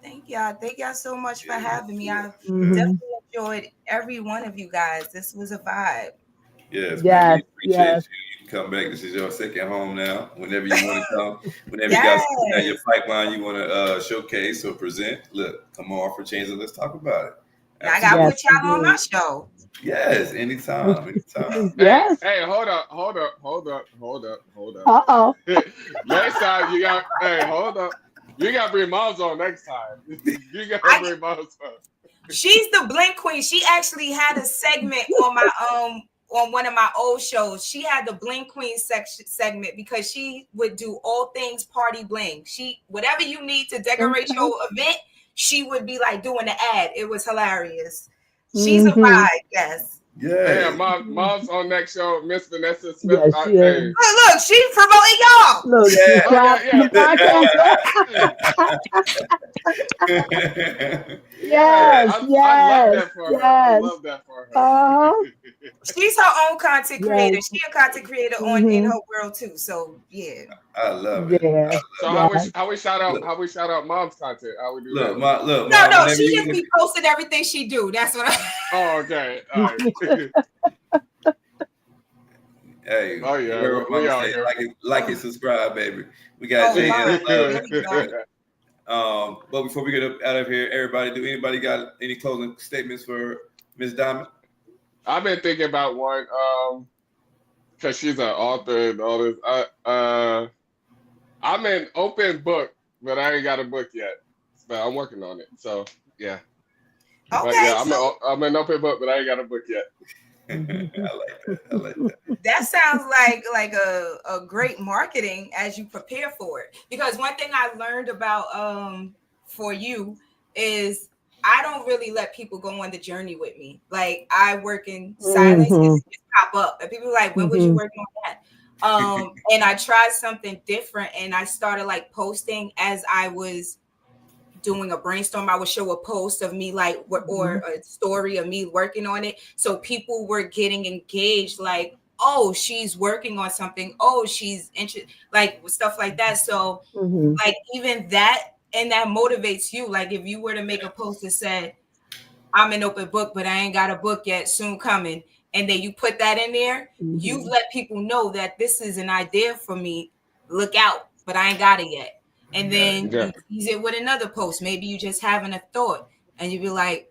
Thank y'all. Thank y'all so much for Yeah, having me. I sure. Hmm. definitely enjoyed every one of you guys. This was a vibe. Yes, man. We Yes, appreciate yes. you. You can come back. This is your second home now. Whenever you want to come, whenever you got Yes. something down your pipeline you want to showcase or present, look, come on for change and let's talk about it. Now I gotta Absolutely. put Yes, y'all on my indeed. show. Yes, anytime, anytime. Hey, Yes. hey, hold up. Uh-oh. Next time you got hold up. You gotta bring moms on next time. You gotta I bring moms on. She's the Blink Queen. She actually had a segment on my on one of my old shows. She had the Blink Queen section segment because she would do all things party bling. She whatever you need to decorate Okay. your event, she would be like doing the ad. It was hilarious. She's a Hmm. vibe, yes. Hey, Yes. mom's on next show, Miss Vanessa Smith. Yes, Hey, yes. Look, she's promoting y'all. Look, Yes. oh subscribe to the podcast. yeah, Yes, I love yes, that for her. I yes. love that for her. Uh-huh. She's her own content creator. Yes. She a content creator on in Hmm. her world too. So yeah. I love it. I Yeah, So love it. yeah. Look, how we shout out mom's content? How we do that? No, mom, no, whenever she you just want be posting everything she do. That's what I Oh, okay. All right. hey, Oh you yeah, heard what we mama out say, here. like it, subscribe, baby. We got oh JL my. Love. Here we go. But before we get up out of here, everybody, do anybody got any closing statements for Miss Diamond? I've been thinking about one, because she's an author and all this. I'm an open book, but I ain't got a book yet. But I'm working on it. So yeah. But Okay, yeah, so I'm an open book, but I ain't got a book yet. I like that. That sounds like a great marketing as you prepare for it. Because one thing I learned about for you is I don't really let people go on the journey with me. Like I work in silence and Mhm. it just pop up. And people are like, when was you Mhm. working on that? And I tried something different and I started like posting as I was doing a brainstorm. I would show a post of me like or a story of me working on it. So people were getting engaged, like, oh, she's working on something. Oh, she's interested, like stuff like that. So Mhm. like even that and that motivates you. Like if you were to make a post that said, I'm an open book, but I ain't got a book yet, soon coming. And then you put that in there, you've Mhm. let people know that this is an idea for me. Look out, but I ain't got it yet. And Got it. then Yeah. you tease it with another post. Maybe you just having a thought and you be like,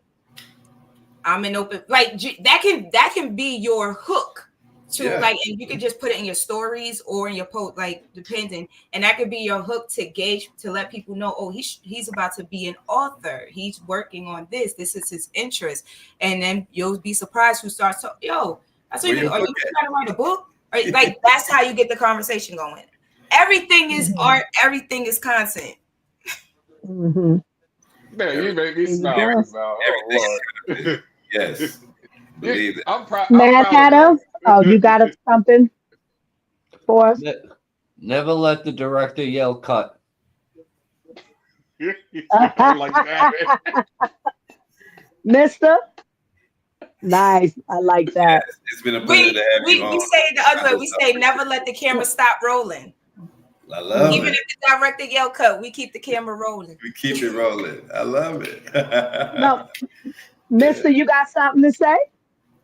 I'm an open, like that can be your hook to Yeah. like, and you can just put it in your stories or in your post, like depending, and that could be your hook to gauge to let people know, oh, he's about to be an author, he's working on this, this is his interest, and then you'll be surprised who starts to, yo, I saw Where you, your are book you trying to write a book? Or like that's how you get the conversation going. Everything is Mhm. art, everything is content. Mhm. Man, you Every, make me There you smile, go. Giselle. Oh everything Lord. is content. Yes. You, Believe it. I'm proud. I'm Mad proud of Hatter. Oh, you got something for us, Ne- Never let the director yell cut. that. I like that. Mister? Nice. I like that. It's been a pleasure to We have you we on. we say it the other way. We I say appreciate never let the camera stop rolling. it. I love Even it. Mhm. if the director yell cut, we keep the camera rolling. We keep it rolling. I love it. No, Yeah. Mister, you got something to say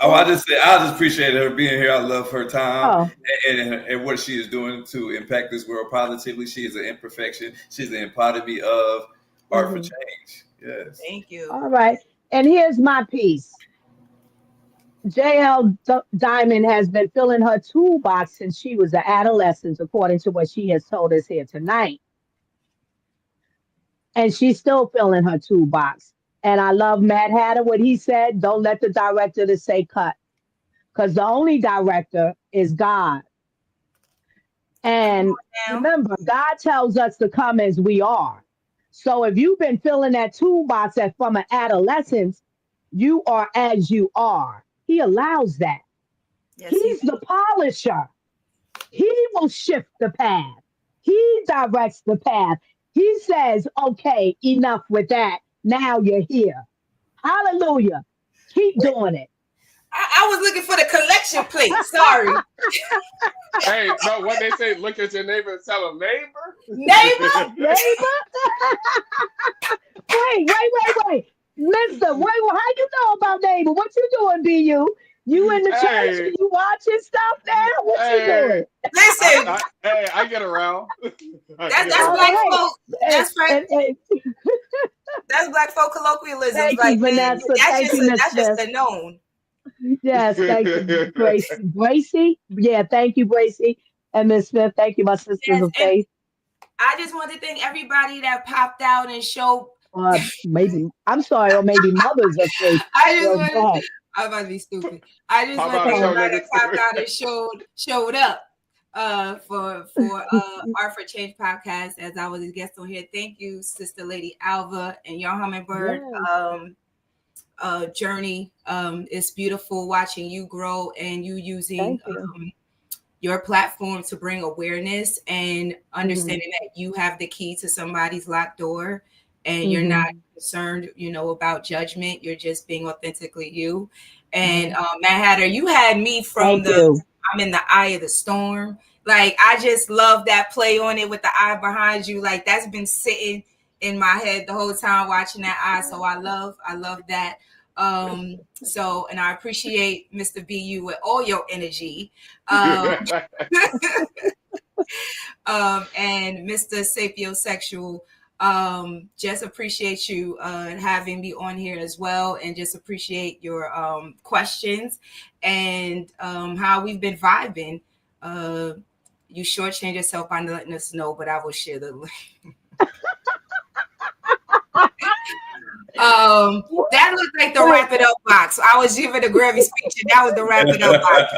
Oh, for us? I just appreciate her being here. I love her time Oh. and what she is doing to impact this world positively. She is an imperfection. She's the epitome of art for Mhm. change. Yes. Thank you. All right. And here's my piece. JL Diamond has been filling her toolbox since she was an adolescent, according to what she has told us here tonight. And she's still filling her toolbox. And I love Mad Hatter, what he said, don't let the director to say cut, because the only director is God. Come And on now. remember, God tells us to come as we are. So if you've been filling that toolbox as from an adolescence, you are as you are. He allows that. Yes, he He's the polisher. He will shift the path. He directs the path. He says, okay, enough with that. Now you're here. Hallelujah. Keep doing it. I was looking for the collection plate. Sorry. Hey, no, what they say, look at your neighbor and tell a neighbor. Neighbor. Neighbor, wait. Mister, wait, well, how you know about neighbor? What you doing, BU? You in the church Hey, and you watching stuff now? What you hey, doing? Listen, I get around. I that's get that's All black around. right. folk. And, That's right. and That's black folk colloquialisms. thank you, Like Vanessa. Thank you, Miss that's just Smith. a known. Yes, thank you, Gracie. Gracie? Yeah, thank you, Gracie. And Miss Smith, thank you, my sisters Yes, of and faith. I just want to thank everybody that popped out and showed. Maybe, I'm sorry, or maybe mothers of faith. I just Well, want go ahead. I'm about to be stupid. I just Pop want to out and thank show Uh, everybody that popped niggas. out and showed up for Art for Change podcast as I was a guest on here. Thank you, Sister Lady Alva and your hummingbird yes, journey. It's beautiful watching you grow and you using thank you. your platform to bring awareness and Hmm. understanding that you have the key to somebody's locked door and you're not Hmm. concerned, about judgment. You're just being authentically you. And Hmm. Matt Hatter, you had me from Thank the you. I'm in the eye of the storm. Like I just love that play on it with the eye behind you. Like that's been sitting in my head the whole time watching that eye. So I love that. So and I appreciate Mr. BU with all your energy. Um, and Mr. Sapiosexual. Just appreciate you having me on here as well, and just appreciate your questions and how we've been vibing. Uh, you shortchange yourself by letting us know, but I will share the link. That looked like the wrap it up box. I was giving a Grammy speech, and that was the wrap it up box.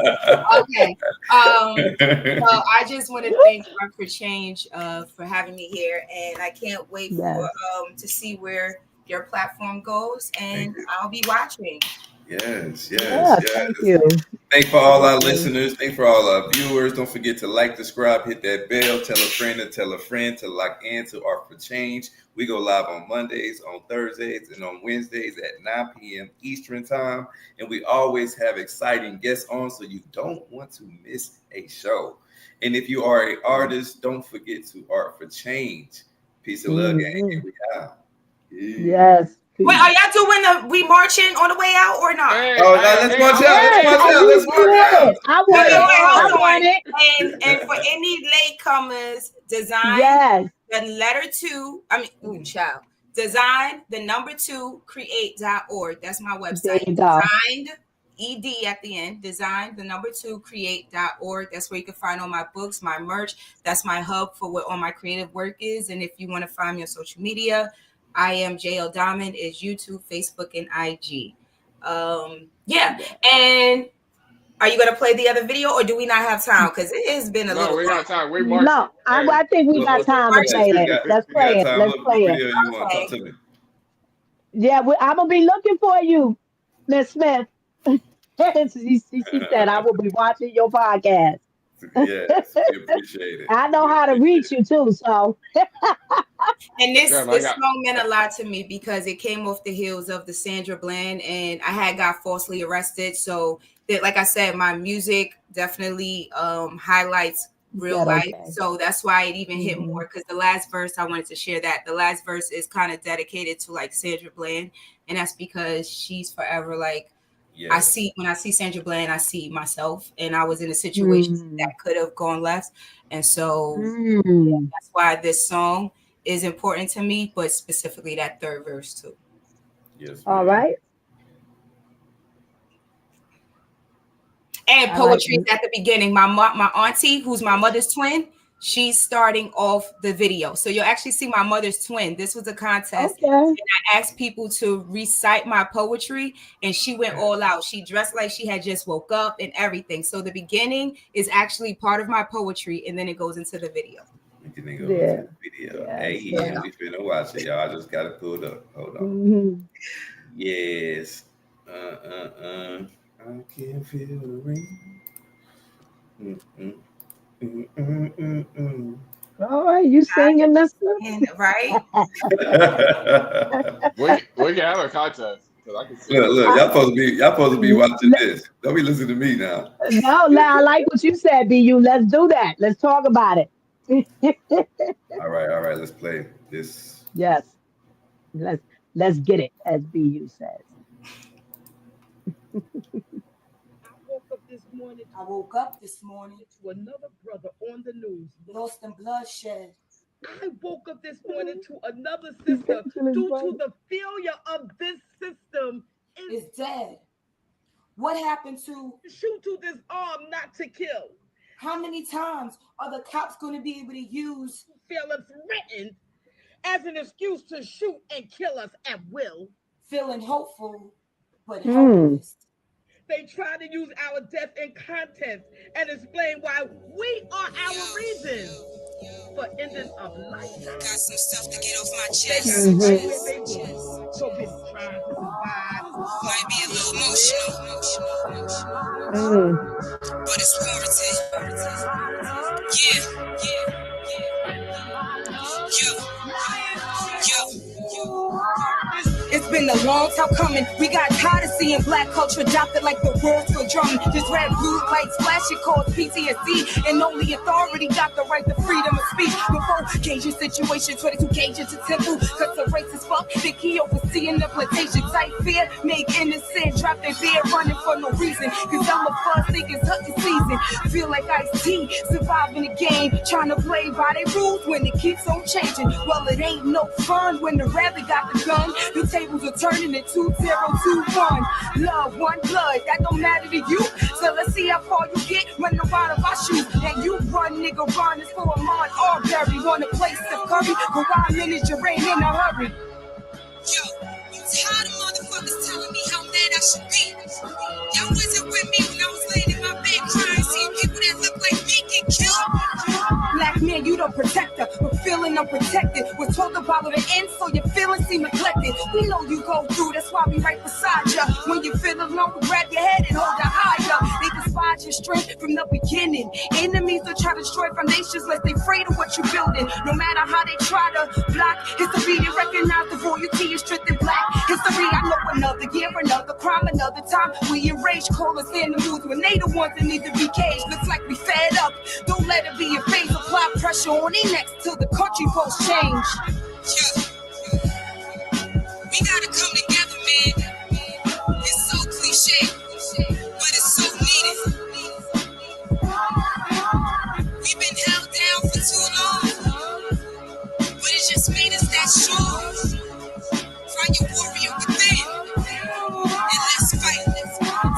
Okay. So I just want to thank Art for Change for having me here, and I can't wait for to see where your platform goes, and I'll be watching. Yes. Thank you. Thanks for all our listeners. Thanks for all our viewers. Don't forget to like, subscribe, hit that bell, tell a friend to lock in to Art for Change. We go live on Mondays, on Thursdays, and on Wednesdays at 9 p.m. Eastern Time. And we always have exciting guests on, so you don't want to miss a show. And if you are an artist, don't forget to Art for Change. Peace and love, gang. Here we are. Yes. Wait, are y'all doing we marching on the way out or not? Let's march out. Let's march out. I want it. And for any latecomers, design the letter 2. Design the number 2 create.org. That's my website. Designed ED at the end. Design the number 2 create.org. That's where you can find all my books, my merch. That's my hub for what all my creative work is. And if you want to find me on social media, I am JL Domond, is YouTube, Facebook, and IG. And are you gonna play the other video, or do we not have time? Because it has been a little. No, we got time. I think we got time to play it. Let's play it. Let's play it. Okay. Yeah, I'm gonna be looking for you, Miss Smith. she said I will be watching your podcast. Yes, we appreciate it. I know how to reach you too, so. And this song meant a lot to me because it came off the heels of the Sandra Bland, and I had got falsely arrested. So that, like I said, my music definitely highlights real life. So that's why it even hit more, because the last verse, I wanted to share that. The last verse is kind of dedicated to like Sandra Bland, and that's because she's forever like, when I see Sandra Bland, I see myself, and I was in a situation that could have gone left. And so that's why this song is important to me, but specifically that third verse too. Yes. All right. And poetry is at the beginning. My auntie, who's my mother's twin, she's starting off the video. So you'll actually see my mother's twin. This was a contest. And I asked people to recite my poetry, and she went all out. She dressed like she had just woke up and everything. So the beginning is actually part of my poetry, and then it goes into the video. Hey, we finna watch it, y'all. I just got it pulled up. Hold on. Yes. I can feel the rain. All right, you singing this right? we can have a contest. I can see look, y'all supposed to be watching this. Don't be listening to me now. No, I like what you said, BU. Let's do that. Let's talk about it. All right. Let's play this. Yes. Let's get it, as BU says. I woke up this morning to another brother on the news, lost in bloodshed. I woke up this morning to another sister due to the failure of this system is dead. What happened to shoot to this arm, not to kill? How many times are the cops going to be able to use Phillips written as an excuse to shoot and kill us at will? Feeling hopeful, but helpless. They try to use our death in context and explain why we are our reason for ending of life. Got some stuff to get off my chest. So been trying to survive. Might be a little emotional, but it's warranted. It's been a long time coming. We got tired of seeing black culture adopted like the world for drumming. Just red, blue lights flashing cause PTSD, and only authority got the right to freedom of speech. Before Cajun situation, 22 Cajuns to temple, cause the racist fuck, the key overseeing the plantation type fear, make innocent, drop their beer running for no reason. Cause I'm a fuzz, think it's hunting season. Feel like Ice-T, surviving the game, trying to play by their rules when it keeps on changing. Well, it ain't no fun when the rabbit got the gun. The tables are turning in 2021. Love, one blood, that don't matter to you. So let's see how far you get running around of our shoes. And you run, nigga, run. It's for a Ahmaud Arbery. Want a place to curry? Go 5 minutes, you ain't in a hurry. should be. Y'all wasn't with me when I was laying in my bed crying, seeing people that look like me get killed. Black man, you don't protect her, but feeling unprotected. We're told about the end, so your feelings seem neglected. We know you go through, that's why we right beside you. When you feel alone, grab your head and hold it higher. They despise your strength from the beginning. Enemies that try to destroy foundations, lest they afraid of what you're building. No matter how they try to block history, they recognize the royalty is strength in black history. I know another year, another crime, another time. We enraged, call us animals when they the ones that need to be caged. Looks like we fed up. Don't let it be a phase. Apply pressure on their necks till the country post change. We gotta come together, man. It's so cliche, but it's so needed. We've been held down for too long, but it just made us that strong. Find your warrior within, and let's fight.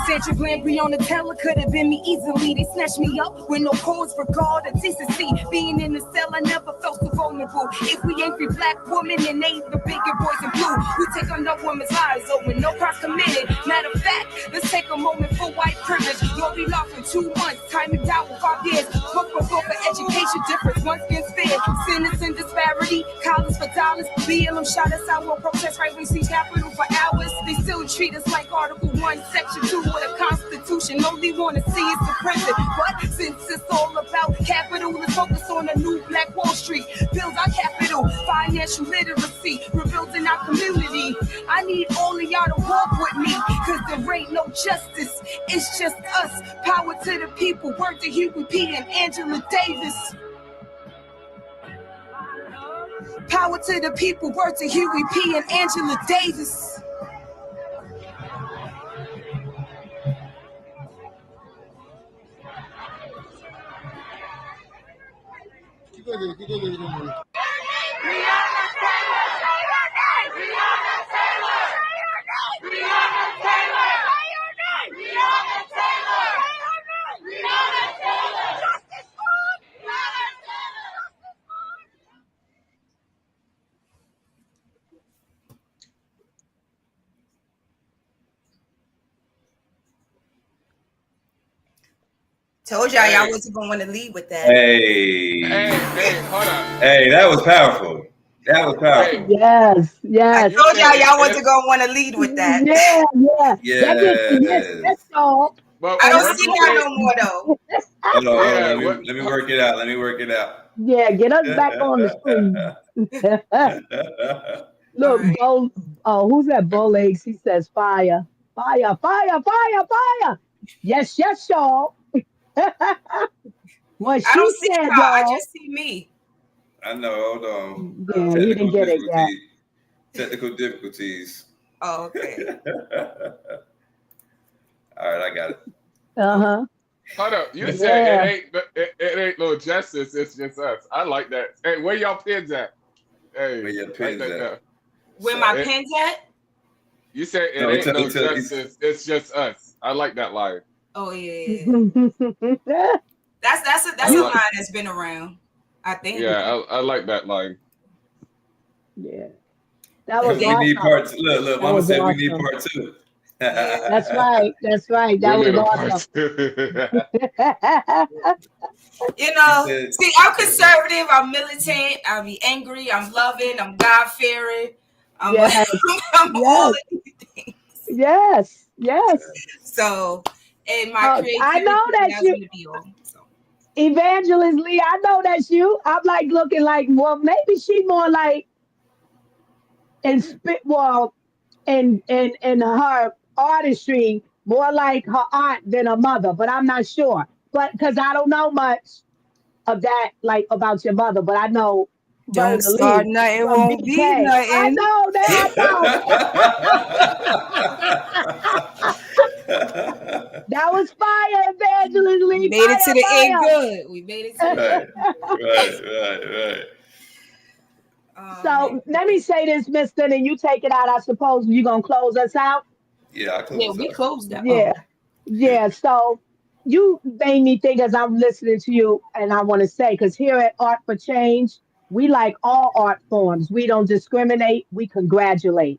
Sandra Bland, Breonna Taylor could have been me easily. They snatched me up with no cause for God or decency. Being in the cell, I never felt so vulnerable. If we ain't free black women, then they the bigger boys in blue. We take on no woman's lives, oh, with no crimes committed. Matter of fact, let's take a moment for white privilege. Lord, we lost in 2 months, timing down with 5 years. Book for education difference, one skin's fair. Sentence and disparity, college for dollars. BLM shot us out on protest, right? We see Capitol for hours. They still treat us like Article 1, Section 2 with a constitution. All they want to see is the present. But since it's all about capital, let's focus on a new Black Wall Street. Build our capital, financial literacy, rebuilding our community. I need all of y'all to walk with me, cause there ain't no justice. It's just us. Power to the people. Word to Huey P. and Angela Davis. Power to the people. Word to Huey P. and Angela Davis. Told y'all wasn't gonna want to lead with that. Hey, hold on. Hey, that was powerful. That was powerful. Yes, yes. I told y'all wasn't gonna want to lead with that. Yeah. Yes. That's all. Well, I don't see y'all no more though. Hold on. Let me work it out. Yeah, get us back on the screen. Look, Right. Bo, who's that? Bo Legs. He says fire, fire, fire, fire, fire. Yes, y'all. What I don't she see said, y'all. I y'all. just see me. I know. Hold on. Yeah, he didn't get it yet. Technical difficulties. Oh, okay. All right, I got it. Uh-huh. Hold up. You said it ain't no justice. It's just us. I like that. Hey, where y'all pins at? Hey, Where your pins at? Where my pins at? You said it ain't no justice. It's just us. I like that line. Oh yeah. That's a line that's been around. I think. Yeah, I like that line. Yeah. That was we awesome. need part two. Look, Mama said we need part 2. That's right. That was awesome. You know, see, I'm conservative, I'm militant, I'll be angry, I'm loving, I'm God-fearing. I'm all of these things. Yes. So, and my creativity, I know that's you. Gonna be on, so. Evangelist Lee, I know that's you. I'm like looking like, well, maybe she more like in her artistry, more like her aunt than her mother, but I'm not sure. But because I don't know much of that, like about your mother, but I know Don't start nothing, won't be nothing. I know that. That was fire, Evangelist Lee. We made it to the end good. We made it to the Right. So let me say this, Mister, and you take it out. I suppose you're gonna close us out. Yeah, we closed that. Yeah. So you made me think as I'm listening to you, and I want to say, because here at Art for Change, we like all art forms. We don't discriminate. We congratulate.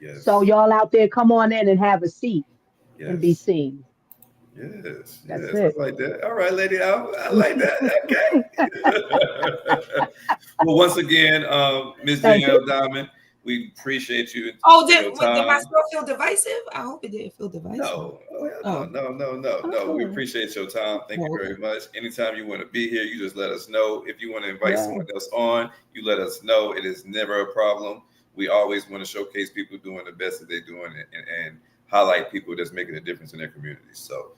Yes. So y'all out there, come on in and have a seat and be Yes. seen. Yes. That's Yes. I it. like that. All right, lady. I like that. Okay. Well, once again, Ms. Thank you. JL Domond, we appreciate you Oh, for your did my time. still feel divisive? I hope it didn't feel divisive. No, oh, hell Oh. no. We Oh, appreciate your time. Thank you Oh, very much. Anytime you want to be here, you just let us know. If you want to invite yes. someone else on, you let us know. It is never a problem. We always want to showcase people doing the best that they're doing and highlight people that's making a difference in their communities. So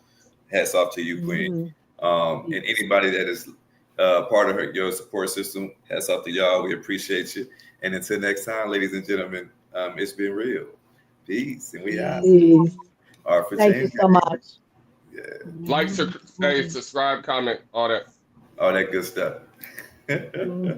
hats off to you, Queen. Mhm. And anybody that is part of your support system, hats off to y'all. We appreciate you. And until next time, ladies and gentlemen, it's been real. Peace. And we out. Peace. Art for Thank you change. so much. Yeah. Like, subscribe, comment, all that. All that good stuff. Mhm.